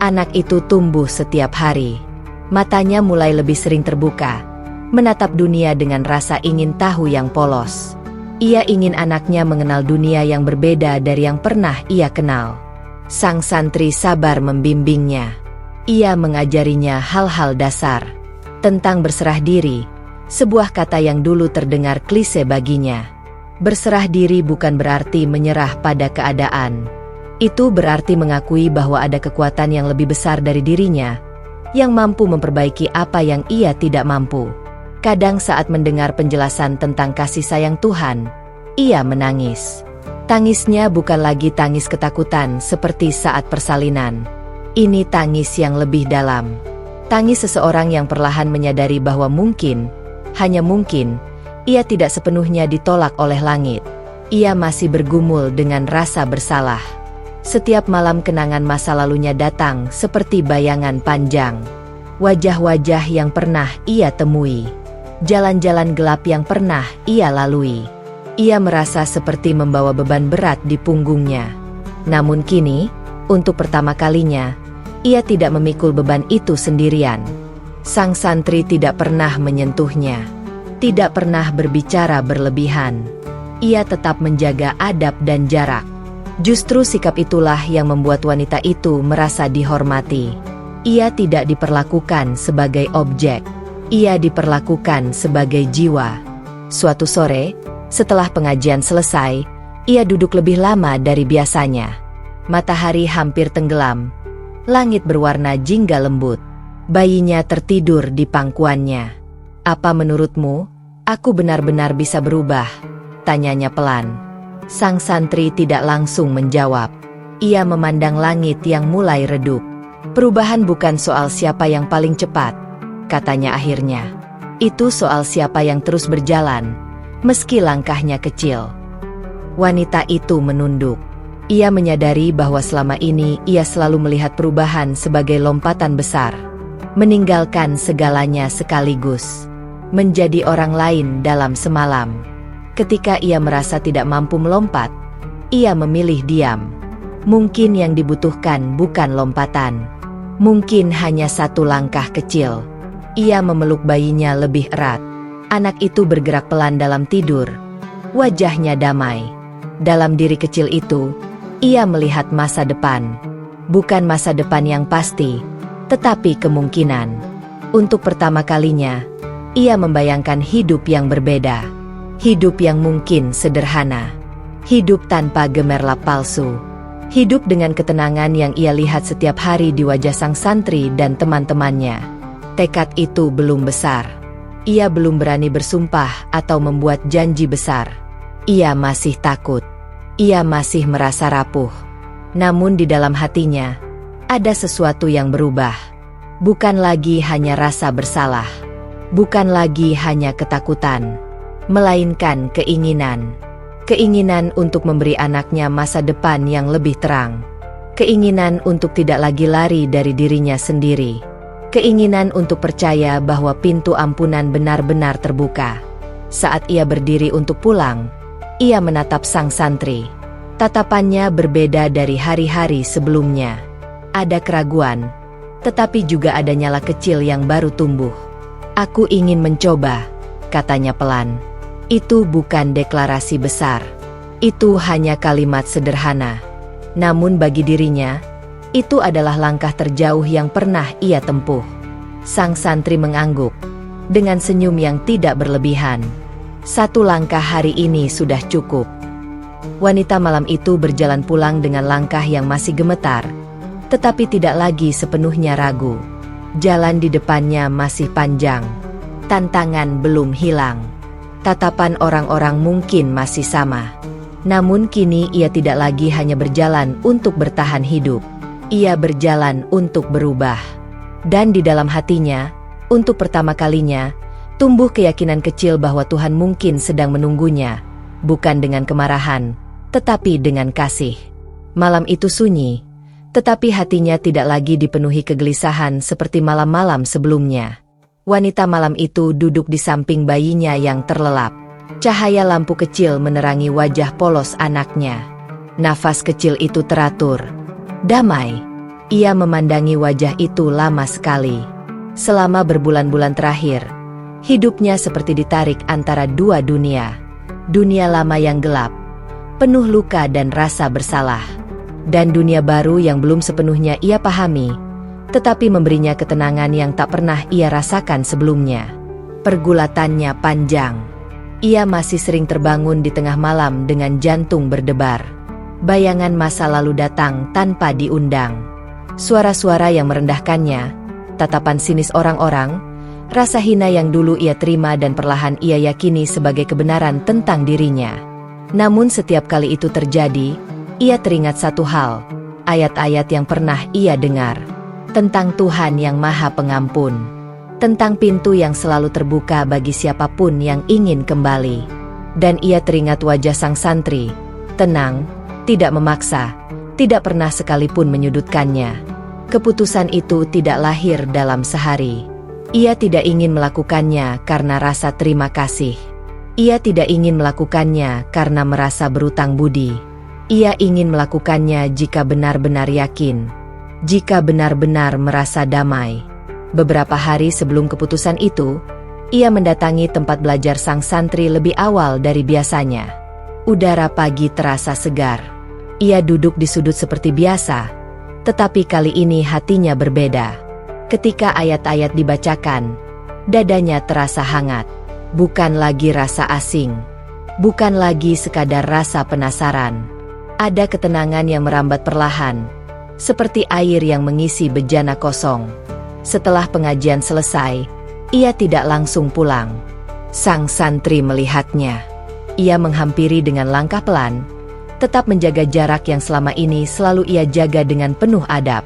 S1: Anak itu tumbuh setiap hari. Matanya mulai lebih sering terbuka, menatap dunia dengan rasa ingin tahu yang polos. Ia ingin anaknya mengenal dunia yang berbeda dari yang pernah ia kenal. Sang santri sabar membimbingnya. Ia mengajarinya hal-hal dasar tentang berserah diri, sebuah kata yang dulu terdengar klise baginya. Berserah diri bukan berarti menyerah pada keadaan. Itu berarti mengakui bahwa ada kekuatan yang lebih besar dari dirinya, yang mampu memperbaiki apa yang ia tidak mampu. Kadang saat mendengar penjelasan tentang kasih sayang Tuhan, ia menangis. Tangisnya bukan lagi tangis ketakutan seperti saat persalinan. Ini tangis yang lebih dalam. Tangis seseorang yang perlahan menyadari bahwa mungkin, hanya mungkin, ia tidak sepenuhnya ditolak oleh langit. Ia masih bergumul dengan rasa bersalah. Setiap malam kenangan masa lalunya datang seperti bayangan panjang. Wajah-wajah yang pernah ia temui. Jalan-jalan gelap yang pernah ia lalui. Ia merasa seperti membawa beban berat di punggungnya. Namun kini, untuk pertama kalinya, ia tidak memikul beban itu sendirian. Sang santri tidak pernah menyentuhnya. Tidak pernah berbicara berlebihan. Ia tetap menjaga adab dan jarak. Justru sikap itulah yang membuat wanita itu merasa dihormati. Ia tidak diperlakukan sebagai objek. Ia diperlakukan sebagai jiwa. Suatu sore, setelah pengajian selesai, ia duduk lebih lama dari biasanya. Matahari hampir tenggelam. Langit berwarna jingga lembut. Bayinya tertidur di pangkuannya. Apa menurutmu, aku benar-benar bisa berubah? Tanyanya pelan. Sang santri tidak langsung menjawab. Ia memandang langit yang mulai redup. Perubahan bukan soal siapa yang paling cepat, katanya akhirnya. Itu soal siapa yang terus berjalan, meski langkahnya kecil. Wanita itu menunduk. Ia menyadari bahwa selama ini ia selalu melihat perubahan sebagai lompatan besar. Meninggalkan segalanya sekaligus. Menjadi orang lain dalam semalam. Ketika ia merasa tidak mampu melompat, ia memilih diam. Mungkin yang dibutuhkan bukan lompatan. Mungkin hanya satu langkah kecil. Ia memeluk bayinya lebih erat. Anak itu bergerak pelan dalam tidur. Wajahnya damai. Dalam diri kecil itu, ia melihat masa depan. Bukan masa depan yang pasti, tetapi kemungkinan. Untuk pertama kalinya, ia membayangkan hidup yang berbeda. Hidup yang mungkin sederhana. Hidup tanpa gemerlap palsu. Hidup dengan ketenangan yang ia lihat setiap hari di wajah sang santri dan teman-temannya. Tekad itu belum besar. Ia belum berani bersumpah atau membuat janji besar. Ia masih takut. Ia masih merasa rapuh. Namun di dalam hatinya, ada sesuatu yang berubah. Bukan lagi hanya rasa bersalah. Bukan lagi hanya ketakutan. Melainkan keinginan. Keinginan untuk memberi anaknya masa depan yang lebih terang. Keinginan untuk tidak lagi lari dari dirinya sendiri. Keinginan untuk percaya bahwa pintu ampunan benar-benar terbuka. Saat ia berdiri untuk pulang, ia menatap sang santri. Tatapannya berbeda dari hari-hari sebelumnya. Ada keraguan, tetapi juga ada nyala kecil yang baru tumbuh. "Aku ingin mencoba," katanya pelan. Itu bukan deklarasi besar. Itu hanya kalimat sederhana. Namun bagi dirinya, itu adalah langkah terjauh yang pernah ia tempuh. Sang santri mengangguk, dengan senyum yang tidak berlebihan. "Satu langkah hari ini sudah cukup." Wanita malam itu berjalan pulang dengan langkah yang masih gemetar, tetapi tidak lagi sepenuhnya ragu. Jalan di depannya masih panjang. Tantangan belum hilang. Tatapan orang-orang mungkin masih sama. Namun kini ia tidak lagi hanya berjalan untuk bertahan hidup. Ia berjalan untuk berubah. Dan di dalam hatinya, untuk pertama kalinya, tumbuh keyakinan kecil bahwa Tuhan mungkin sedang menunggunya, bukan dengan kemarahan, tetapi dengan kasih. Malam itu sunyi, tetapi hatinya tidak lagi dipenuhi kegelisahan seperti malam-malam sebelumnya. Wanita malam itu duduk di samping bayinya yang terlelap. Cahaya lampu kecil menerangi wajah polos anaknya. Nafas kecil itu teratur, damai. Ia memandangi wajah itu lama sekali. Selama berbulan-bulan terakhir, hidupnya seperti ditarik antara dua dunia. Dunia lama yang gelap, penuh luka dan rasa bersalah. Dan dunia baru yang belum sepenuhnya ia pahami, tetapi memberinya ketenangan yang tak pernah ia rasakan sebelumnya. Pergulatannya panjang. Ia masih sering terbangun di tengah malam dengan jantung berdebar. Bayangan masa lalu datang tanpa diundang. Suara-suara yang merendahkannya, tatapan sinis orang-orang, rasa hina yang dulu ia terima dan perlahan ia yakini sebagai kebenaran tentang dirinya. Namun setiap kali itu terjadi, ia teringat satu hal, ayat-ayat yang pernah ia dengar. Tentang Tuhan yang Maha Pengampun. Tentang pintu yang selalu terbuka bagi siapapun yang ingin kembali. Dan ia teringat wajah sang santri, tenang, tidak memaksa, tidak pernah sekalipun menyudutkannya. Keputusan itu tidak lahir dalam sehari. Ia tidak ingin melakukannya karena rasa terima kasih. Ia tidak ingin melakukannya karena merasa berutang budi. Ia ingin melakukannya jika benar-benar yakin. Jika benar-benar merasa damai. Beberapa hari sebelum keputusan itu, ia mendatangi tempat belajar sang santri lebih awal dari biasanya. Udara pagi terasa segar. Ia duduk di sudut seperti biasa, tetapi kali ini hatinya berbeda. Ketika ayat-ayat dibacakan, dadanya terasa hangat. Bukan lagi rasa asing. Bukan lagi sekadar rasa penasaran. Ada ketenangan yang merambat perlahan, seperti air yang mengisi bejana kosong. Setelah pengajian selesai, ia tidak langsung pulang. Sang santri melihatnya. Ia menghampiri dengan langkah pelan, tetap menjaga jarak yang selama ini selalu ia jaga dengan penuh adab.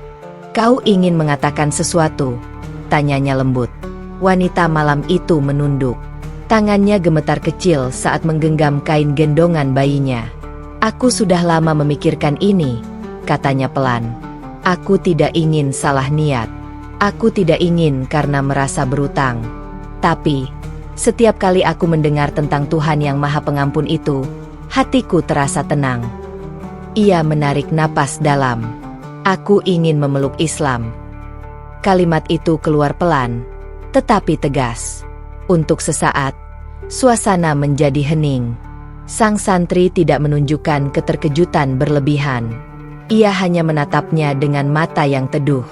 S1: "Kau ingin mengatakan sesuatu?" tanyanya lembut. Wanita malam itu menunduk. Tangannya gemetar kecil saat menggenggam kain gendongan bayinya. "Aku sudah lama memikirkan ini," katanya pelan. "Aku tidak ingin salah niat. Aku tidak ingin karena merasa berutang. Tapi, setiap kali aku mendengar tentang Tuhan yang Maha Pengampun itu, hatiku terasa tenang." Ia menarik napas dalam. "Aku ingin memeluk Islam." Kalimat itu keluar pelan, tetapi tegas. Untuk sesaat, suasana menjadi hening. Sang santri tidak menunjukkan keterkejutan berlebihan. Ia hanya menatapnya dengan mata yang teduh.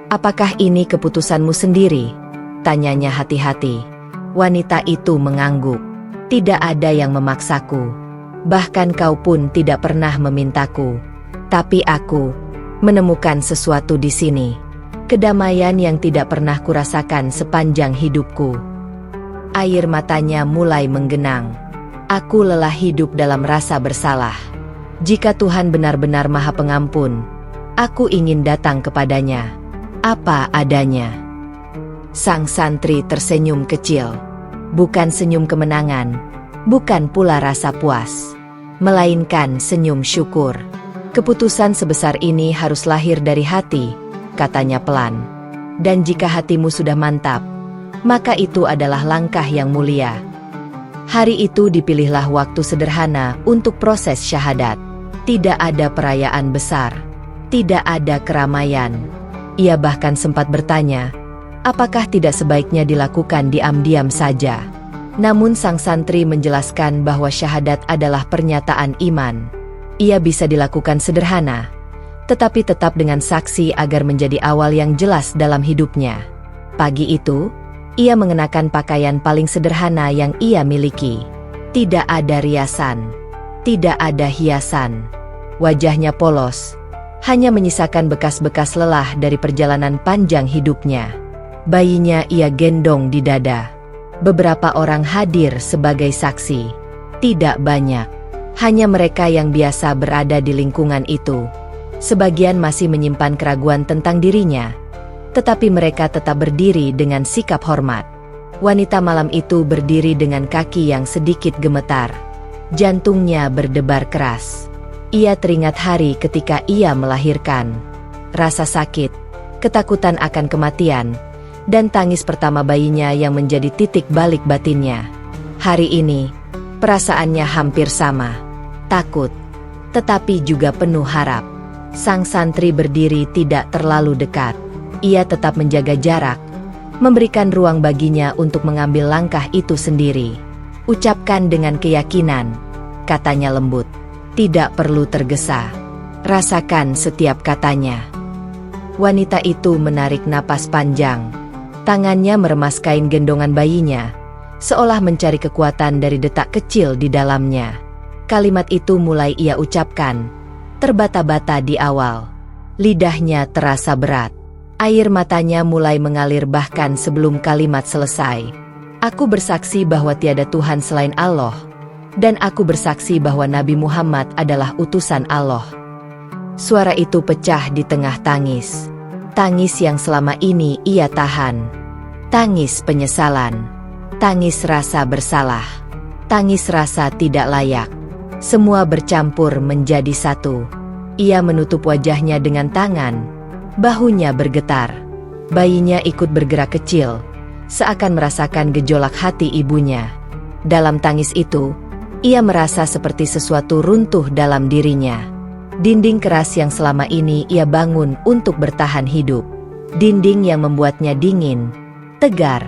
S1: "Apakah ini keputusanmu sendiri?" tanyanya hati-hati. Wanita itu mengangguk. "Tidak ada yang memaksaku. Bahkan kau pun tidak pernah memintaku. Tapi aku menemukan sesuatu di sini. Kedamaian yang tidak pernah kurasakan sepanjang hidupku." Air matanya mulai menggenang. "Aku lelah hidup dalam rasa bersalah. Jika Tuhan benar-benar Maha Pengampun, aku ingin datang kepadanya. Apa adanya." Sang santri tersenyum kecil. Bukan senyum kemenangan, bukan pula rasa puas. melainkan senyum syukur. Keputusan sebesar ini harus lahir dari hati, katanya pelan. Dan jika hatimu sudah mantap, maka itu adalah langkah yang mulia. Hari itu dipilihlah waktu sederhana untuk proses syahadat. Tidak ada perayaan besar, tidak ada keramaian. Ia bahkan sempat bertanya, apakah tidak sebaiknya dilakukan diam-diam saja? Namun sang santri menjelaskan bahwa syahadat adalah pernyataan iman. Ia bisa dilakukan sederhana, tetapi tetap dengan saksi agar menjadi awal yang jelas dalam hidupnya. Pagi itu, ia mengenakan pakaian paling sederhana yang ia miliki. Tidak ada riasan, tidak ada hiasan. Wajahnya polos, hanya menyisakan bekas-bekas lelah dari perjalanan panjang hidupnya. Bayinya ia gendong di dada. Beberapa orang hadir sebagai saksi. Tidak banyak, hanya mereka yang biasa berada di lingkungan itu. Sebagian masih menyimpan keraguan tentang dirinya, tetapi mereka tetap berdiri dengan sikap hormat. Wanita malam itu berdiri dengan kaki yang sedikit gemetar. Jantungnya berdebar keras. Ia teringat hari ketika ia melahirkan. Rasa sakit, ketakutan akan kematian, dan tangis pertama bayinya yang menjadi titik balik batinnya. Hari ini, perasaannya hampir sama. Takut, tetapi juga penuh harap. Sang santri berdiri tidak terlalu dekat. Ia tetap menjaga jarak, memberikan ruang baginya untuk mengambil langkah itu sendiri. Ucapkan dengan keyakinan, katanya lembut. Tidak perlu tergesa. Rasakan setiap katanya. Wanita itu menarik napas panjang. Tangannya meremas kain gendongan bayinya, seolah mencari kekuatan dari detak kecil di dalamnya. Kalimat itu mulai ia ucapkan, terbata-bata di awal. Lidahnya terasa berat. Air matanya mulai mengalir bahkan sebelum kalimat selesai. Aku bersaksi bahwa tiada Tuhan selain Allah, dan aku bersaksi bahwa Nabi Muhammad adalah utusan Allah. Suara itu pecah di tengah tangis. Tangis yang selama ini ia tahan. Tangis penyesalan. Tangis rasa bersalah. Tangis rasa tidak layak. Semua bercampur menjadi satu. Ia menutup wajahnya dengan tangan. Bahunya bergetar. Bayinya ikut bergerak kecil, seakan merasakan gejolak hati ibunya. Dalam tangis itu, ia merasa seperti sesuatu runtuh dalam dirinya. Dinding keras yang selama ini ia bangun untuk bertahan hidup. Dinding yang membuatnya dingin, tegar,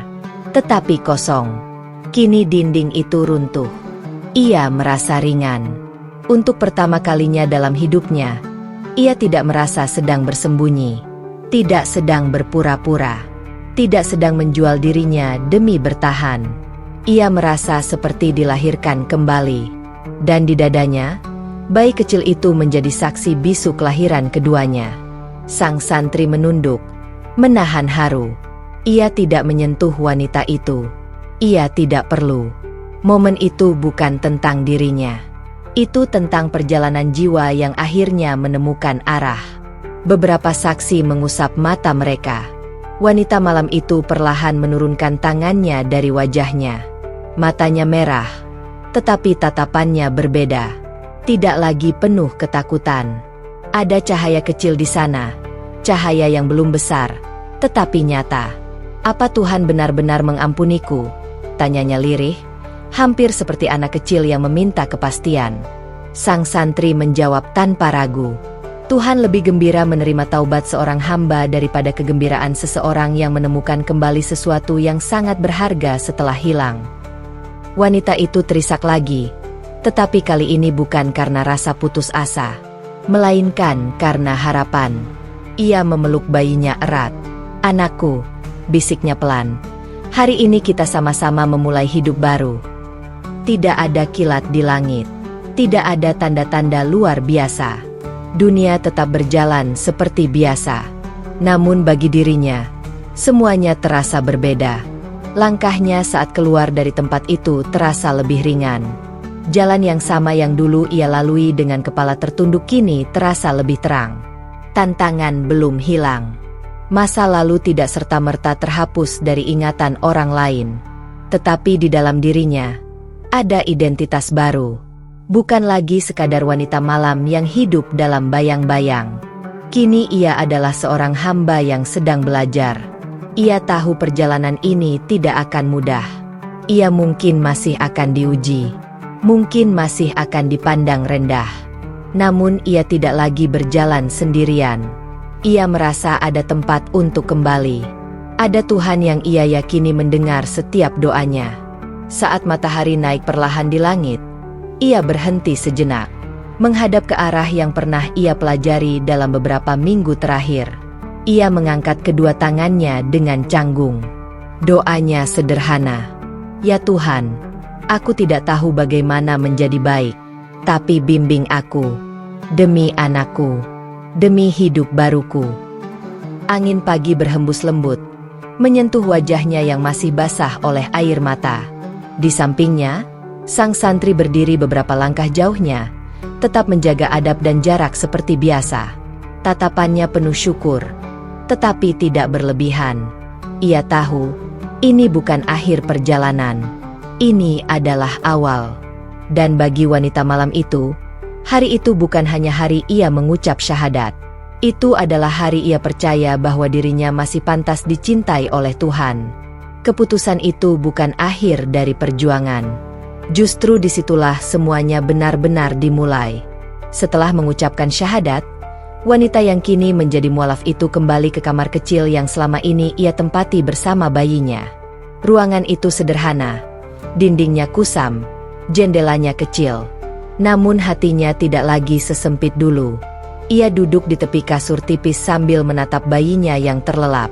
S1: tetapi kosong. Kini dinding itu runtuh. Ia merasa ringan. Untuk pertama kalinya dalam hidupnya, ia tidak merasa sedang bersembunyi, tidak sedang berpura-pura, tidak sedang menjual dirinya demi bertahan. Ia merasa seperti dilahirkan kembali. Dan di dadanya, bayi kecil itu menjadi saksi bisu kelahiran keduanya. Sang santri menunduk, menahan haru. Ia tidak menyentuh wanita itu. Ia tidak perlu. Momen itu bukan tentang dirinya. Itu tentang perjalanan jiwa yang akhirnya menemukan arah. Beberapa saksi mengusap mata mereka. Wanita malam itu perlahan menurunkan tangannya dari wajahnya. Matanya merah, tetapi tatapannya berbeda. Tidak lagi penuh ketakutan. Ada cahaya kecil di sana, cahaya yang belum besar, tetapi nyata. Apa Tuhan benar-benar mengampuniku? Tanyanya lirih, hampir seperti anak kecil yang meminta kepastian. Sang santri menjawab tanpa ragu. Tuhan lebih gembira menerima taubat seorang hamba daripada kegembiraan seseorang yang menemukan kembali sesuatu yang sangat berharga setelah hilang. Wanita itu terisak lagi. Tetapi kali ini bukan karena rasa putus asa, melainkan karena harapan. Ia memeluk bayinya erat. Anakku, bisiknya pelan. Hari ini kita sama-sama memulai hidup baru. Tidak ada kilat di langit. Tidak ada tanda-tanda luar biasa. Dunia tetap berjalan seperti biasa. Namun bagi dirinya, semuanya terasa berbeda. Langkahnya saat keluar dari tempat itu terasa lebih ringan. Jalan yang sama yang dulu ia lalui dengan kepala tertunduk kini terasa lebih terang. Tantangan belum hilang. Masa lalu tidak serta-merta terhapus dari ingatan orang lain. Tetapi di dalam dirinya, ada identitas baru. Bukan lagi sekadar wanita malam yang hidup dalam bayang-bayang. Kini ia adalah seorang hamba yang sedang belajar. Ia tahu perjalanan ini tidak akan mudah. Ia mungkin masih akan diuji. Mungkin masih akan dipandang rendah. Namun ia tidak lagi berjalan sendirian. Ia merasa ada tempat untuk kembali. Ada Tuhan yang ia yakini mendengar setiap doanya. Saat matahari naik perlahan di langit, ia berhenti sejenak. Menghadap ke arah yang pernah ia pelajari dalam beberapa minggu terakhir. Ia mengangkat kedua tangannya dengan canggung. Doanya sederhana. Ya Tuhan, aku tidak tahu bagaimana menjadi baik. Tapi bimbing aku. Demi anakku. Demi hidup baruku. Angin pagi berhembus lembut. Menyentuh wajahnya yang masih basah oleh air mata. Di sampingnya, sang santri berdiri beberapa langkah jauhnya. Tetap menjaga adab dan jarak seperti biasa. Tatapannya penuh syukur, tetapi tidak berlebihan. Ia tahu, ini bukan akhir perjalanan. Ini adalah awal. Dan bagi wanita malam itu, hari itu bukan hanya hari ia mengucap syahadat. Itu adalah hari ia percaya bahwa dirinya masih pantas dicintai oleh Tuhan. Keputusan itu bukan akhir dari perjuangan. Justru disitulah semuanya benar-benar dimulai. Setelah mengucapkan syahadat, wanita yang kini menjadi mualaf itu kembali ke kamar kecil yang selama ini ia tempati bersama bayinya. Ruangan itu sederhana, dindingnya kusam, jendelanya kecil. Namun hatinya tidak lagi sesempit dulu. Ia duduk di tepi kasur tipis sambil menatap bayinya yang terlelap.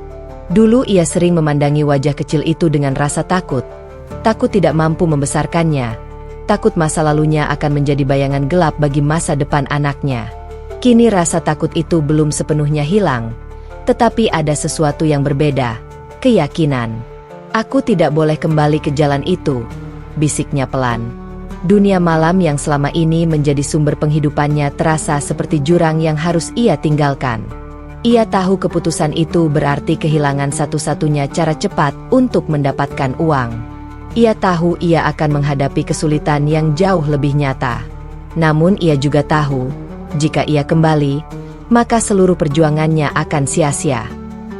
S1: Dulu ia sering memandangi wajah kecil itu dengan rasa takut. Takut tidak mampu membesarkannya. Takut masa lalunya akan menjadi bayangan gelap bagi masa depan anaknya. Kini rasa takut itu belum sepenuhnya hilang. Tetapi ada sesuatu yang berbeda. Keyakinan. Aku tidak boleh kembali ke jalan itu, bisiknya pelan. Dunia malam yang selama ini menjadi sumber penghidupannya terasa seperti jurang yang harus ia tinggalkan. Ia tahu keputusan itu berarti kehilangan satu-satunya cara cepat untuk mendapatkan uang. Ia tahu ia akan menghadapi kesulitan yang jauh lebih nyata. Namun ia juga tahu, jika ia kembali, maka seluruh perjuangannya akan sia-sia.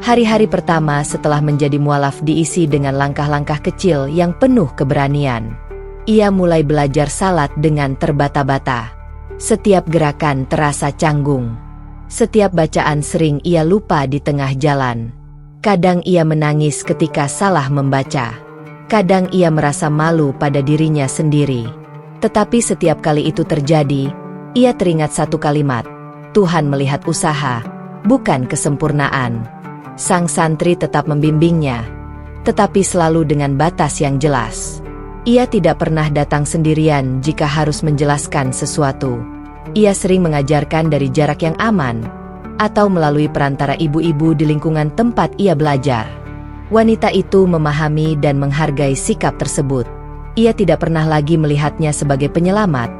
S1: Hari-hari pertama setelah menjadi mualaf diisi dengan langkah-langkah kecil yang penuh keberanian. Ia mulai belajar salat dengan terbata-bata. Setiap gerakan terasa canggung. Setiap bacaan sering ia lupa di tengah jalan. Kadang ia menangis ketika salah membaca. Kadang ia merasa malu pada dirinya sendiri. Tetapi setiap kali itu terjadi, ia teringat satu kalimat. Tuhan melihat usaha, bukan kesempurnaan. Sang santri tetap membimbingnya, tetapi selalu dengan batas yang jelas. Ia tidak pernah datang sendirian jika harus menjelaskan sesuatu. Ia sering mengajarkan dari jarak yang aman, atau melalui perantara ibu-ibu di lingkungan tempat ia belajar. Wanita itu memahami dan menghargai sikap tersebut. Ia tidak pernah lagi melihatnya sebagai penyelamat,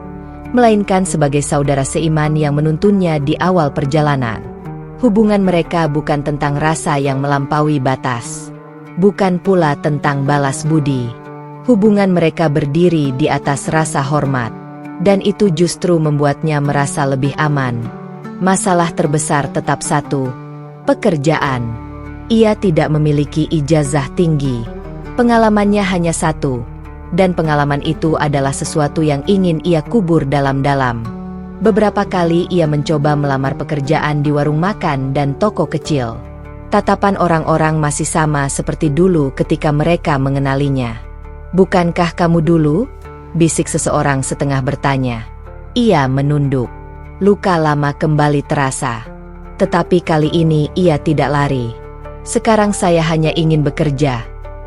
S1: melainkan sebagai saudara seiman yang menuntunnya di awal perjalanan. Hubungan mereka bukan tentang rasa yang melampaui batas. Bukan pula tentang balas budi. Hubungan mereka berdiri di atas rasa hormat. Dan itu justru membuatnya merasa lebih aman. Masalah terbesar tetap satu, pekerjaan. Ia tidak memiliki ijazah tinggi. Pengalamannya hanya satu. Dan pengalaman itu adalah sesuatu yang ingin ia kubur dalam-dalam. Beberapa kali ia mencoba melamar pekerjaan di warung makan dan toko kecil. Tatapan orang-orang masih sama seperti dulu ketika mereka mengenalinya. "Bukankah kamu dulu?" bisik seseorang setengah bertanya. Ia menunduk. Luka lama kembali terasa. Tetapi kali ini ia tidak lari. "Sekarang saya hanya ingin bekerja,"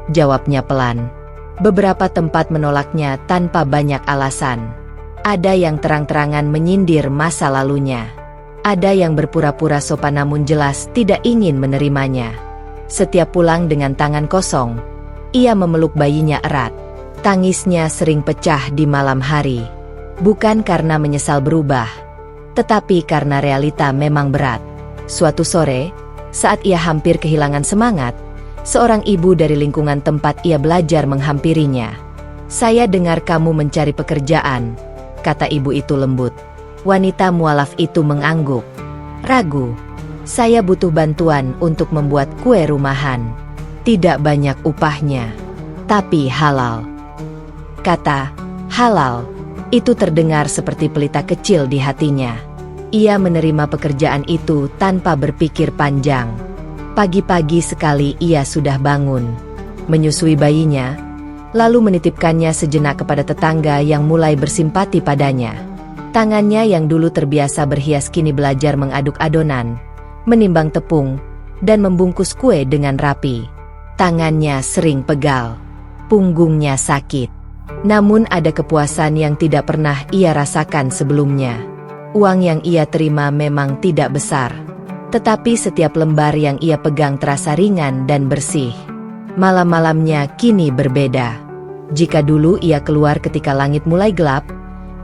S1: jawabnya pelan. Beberapa tempat menolaknya tanpa banyak alasan. Ada yang terang-terangan menyindir masa lalunya. Ada yang berpura-pura sopan namun jelas tidak ingin menerimanya. Setiap pulang dengan tangan kosong, ia memeluk bayinya erat. Tangisnya sering pecah di malam hari. Bukan karena menyesal berubah, tetapi karena realita memang berat. Suatu sore, saat ia hampir kehilangan semangat, seorang ibu dari lingkungan tempat ia belajar menghampirinya. "Saya dengar kamu mencari pekerjaan. kata ibu itu lembut. Wanita mualaf itu mengangguk. Ragu. Saya butuh bantuan untuk membuat kue rumahan. Tidak banyak upahnya, tapi halal. Kata halal itu terdengar seperti pelita kecil di hatinya. Ia menerima pekerjaan itu tanpa berpikir panjang. Pagi-pagi sekali ia sudah bangun, menyusui bayinya, lalu menitipkannya sejenak kepada tetangga yang mulai bersimpati padanya. Tangannya yang dulu terbiasa berhias kini belajar mengaduk adonan, menimbang tepung, dan membungkus kue dengan rapi. Tangannya sering pegal, punggungnya sakit. Namun ada kepuasan yang tidak pernah ia rasakan sebelumnya. Uang yang ia terima memang tidak besar, tetapi setiap lembar yang ia pegang terasa ringan dan bersih. Malam-malamnya kini berbeda. Jika dulu ia keluar ketika langit mulai gelap,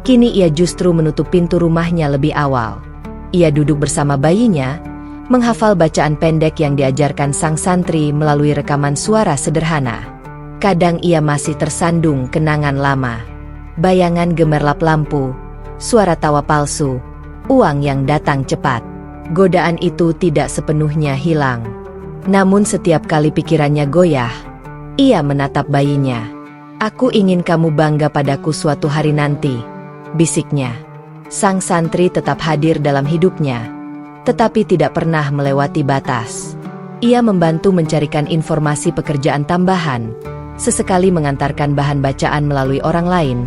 S1: kini ia justru menutup pintu rumahnya lebih awal. Ia duduk bersama bayinya, menghafal bacaan pendek yang diajarkan sang santri melalui rekaman suara sederhana. Kadang ia masih tersandung kenangan lama. Bayangan gemerlap lampu, suara tawa palsu, uang yang datang cepat. Godaan itu tidak sepenuhnya hilang. Namun setiap kali pikirannya goyah, ia menatap bayinya. Aku ingin kamu bangga padaku suatu hari nanti, bisiknya. Sang santri tetap hadir dalam hidupnya, tetapi tidak pernah melewati batas. Ia membantu mencarikan informasi pekerjaan tambahan, sesekali mengantarkan bahan bacaan melalui orang lain,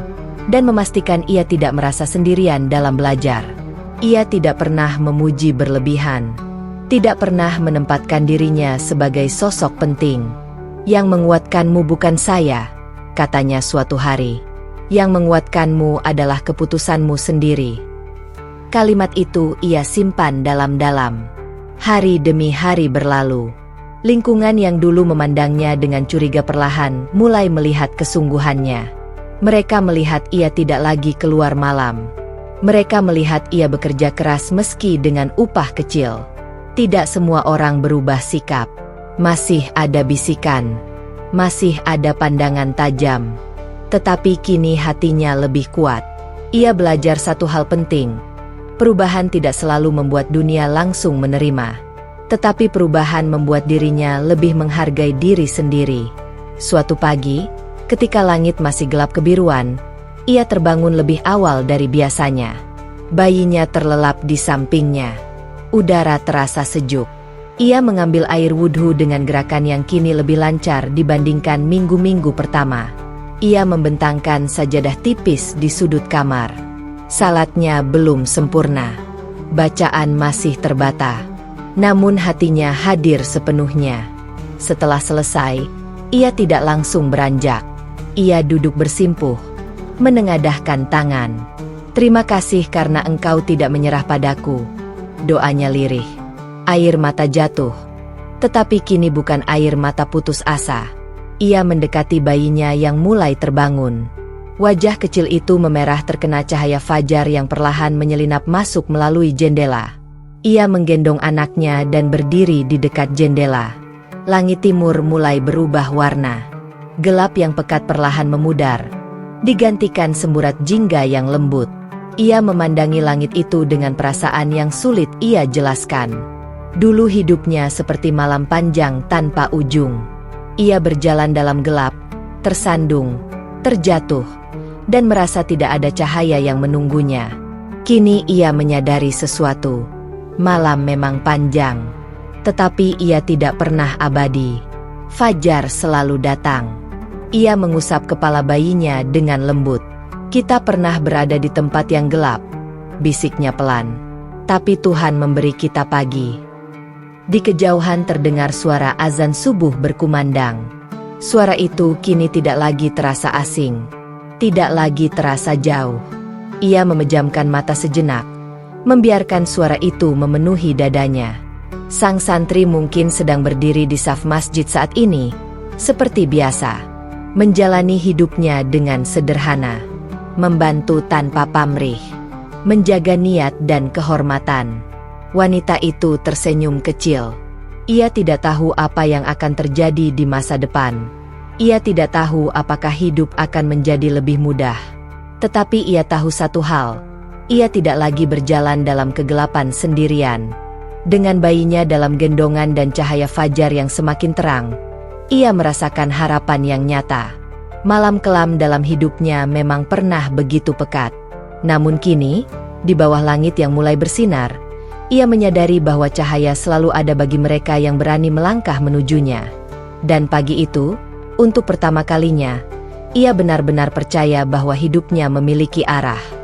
S1: dan memastikan ia tidak merasa sendirian dalam belajar. Ia tidak pernah memuji berlebihan, tidak pernah menempatkan dirinya sebagai sosok penting. Yang menguatkanmu bukan saya, katanya suatu hari. Yang menguatkanmu adalah keputusanmu sendiri. Kalimat itu ia simpan dalam-dalam. Hari demi hari berlalu. Lingkungan yang dulu memandangnya dengan curiga perlahan mulai melihat kesungguhannya. Mereka melihat ia tidak lagi keluar malam. Mereka melihat ia bekerja keras meski dengan upah kecil. Tidak semua orang berubah sikap. Masih ada bisikan. Masih ada pandangan tajam. Tetapi kini hatinya lebih kuat. Ia belajar satu hal penting. Perubahan tidak selalu membuat dunia langsung menerima. Tetapi perubahan membuat dirinya lebih menghargai diri sendiri. Suatu pagi, ketika langit masih gelap kebiruan, ia terbangun lebih awal dari biasanya. Bayinya terlelap di sampingnya. Udara terasa sejuk. Ia mengambil air wudhu dengan gerakan yang kini lebih lancar dibandingkan minggu-minggu pertama. Ia membentangkan sajadah tipis di sudut kamar. Salatnya belum sempurna. Bacaan masih terbata. Namun hatinya hadir sepenuhnya. Setelah selesai, ia tidak langsung beranjak. Ia duduk bersimpuh, menengadahkan tangan. Terima kasih karena engkau tidak menyerah padaku. Doanya lirih. Air mata jatuh. Tetapi kini bukan air mata putus asa. Ia mendekati bayinya yang mulai terbangun. Wajah kecil itu memerah terkena cahaya fajar yang perlahan menyelinap masuk melalui jendela. Ia menggendong anaknya dan berdiri di dekat jendela. Langit timur mulai berubah warna. Gelap yang pekat perlahan memudar, digantikan semburat jingga yang lembut. Ia memandangi langit itu dengan perasaan yang sulit ia jelaskan. Dulu hidupnya seperti malam panjang tanpa ujung. Ia berjalan dalam gelap, tersandung, terjatuh, dan merasa tidak ada cahaya yang menunggunya. Kini ia menyadari sesuatu. Malam memang panjang, tetapi ia tidak pernah abadi. Fajar selalu datang. Ia mengusap kepala bayinya dengan lembut. Kita pernah berada di tempat yang gelap, bisiknya pelan. Tapi Tuhan memberi kita pagi. Di kejauhan terdengar suara azan subuh berkumandang. Suara itu kini tidak lagi terasa asing, tidak lagi terasa jauh. Ia memejamkan mata sejenak, membiarkan suara itu memenuhi dadanya. Sang santri mungkin sedang berdiri di saf masjid saat ini, seperti biasa, menjalani hidupnya dengan sederhana, membantu tanpa pamrih, menjaga niat dan kehormatan. Wanita itu tersenyum kecil. Ia tidak tahu apa yang akan terjadi di masa depan. Ia tidak tahu apakah hidup akan menjadi lebih mudah, Tetapi ia tahu satu hal, ia tidak lagi berjalan dalam kegelapan sendirian. Dengan bayinya dalam gendongan dan cahaya fajar yang semakin terang, ia merasakan harapan yang nyata. Malam kelam dalam hidupnya memang pernah begitu pekat. Namun kini, di bawah langit yang mulai bersinar, ia menyadari bahwa cahaya selalu ada bagi mereka yang berani melangkah menujunya. Dan pagi itu, untuk pertama kalinya, ia benar-benar percaya bahwa hidupnya memiliki arah.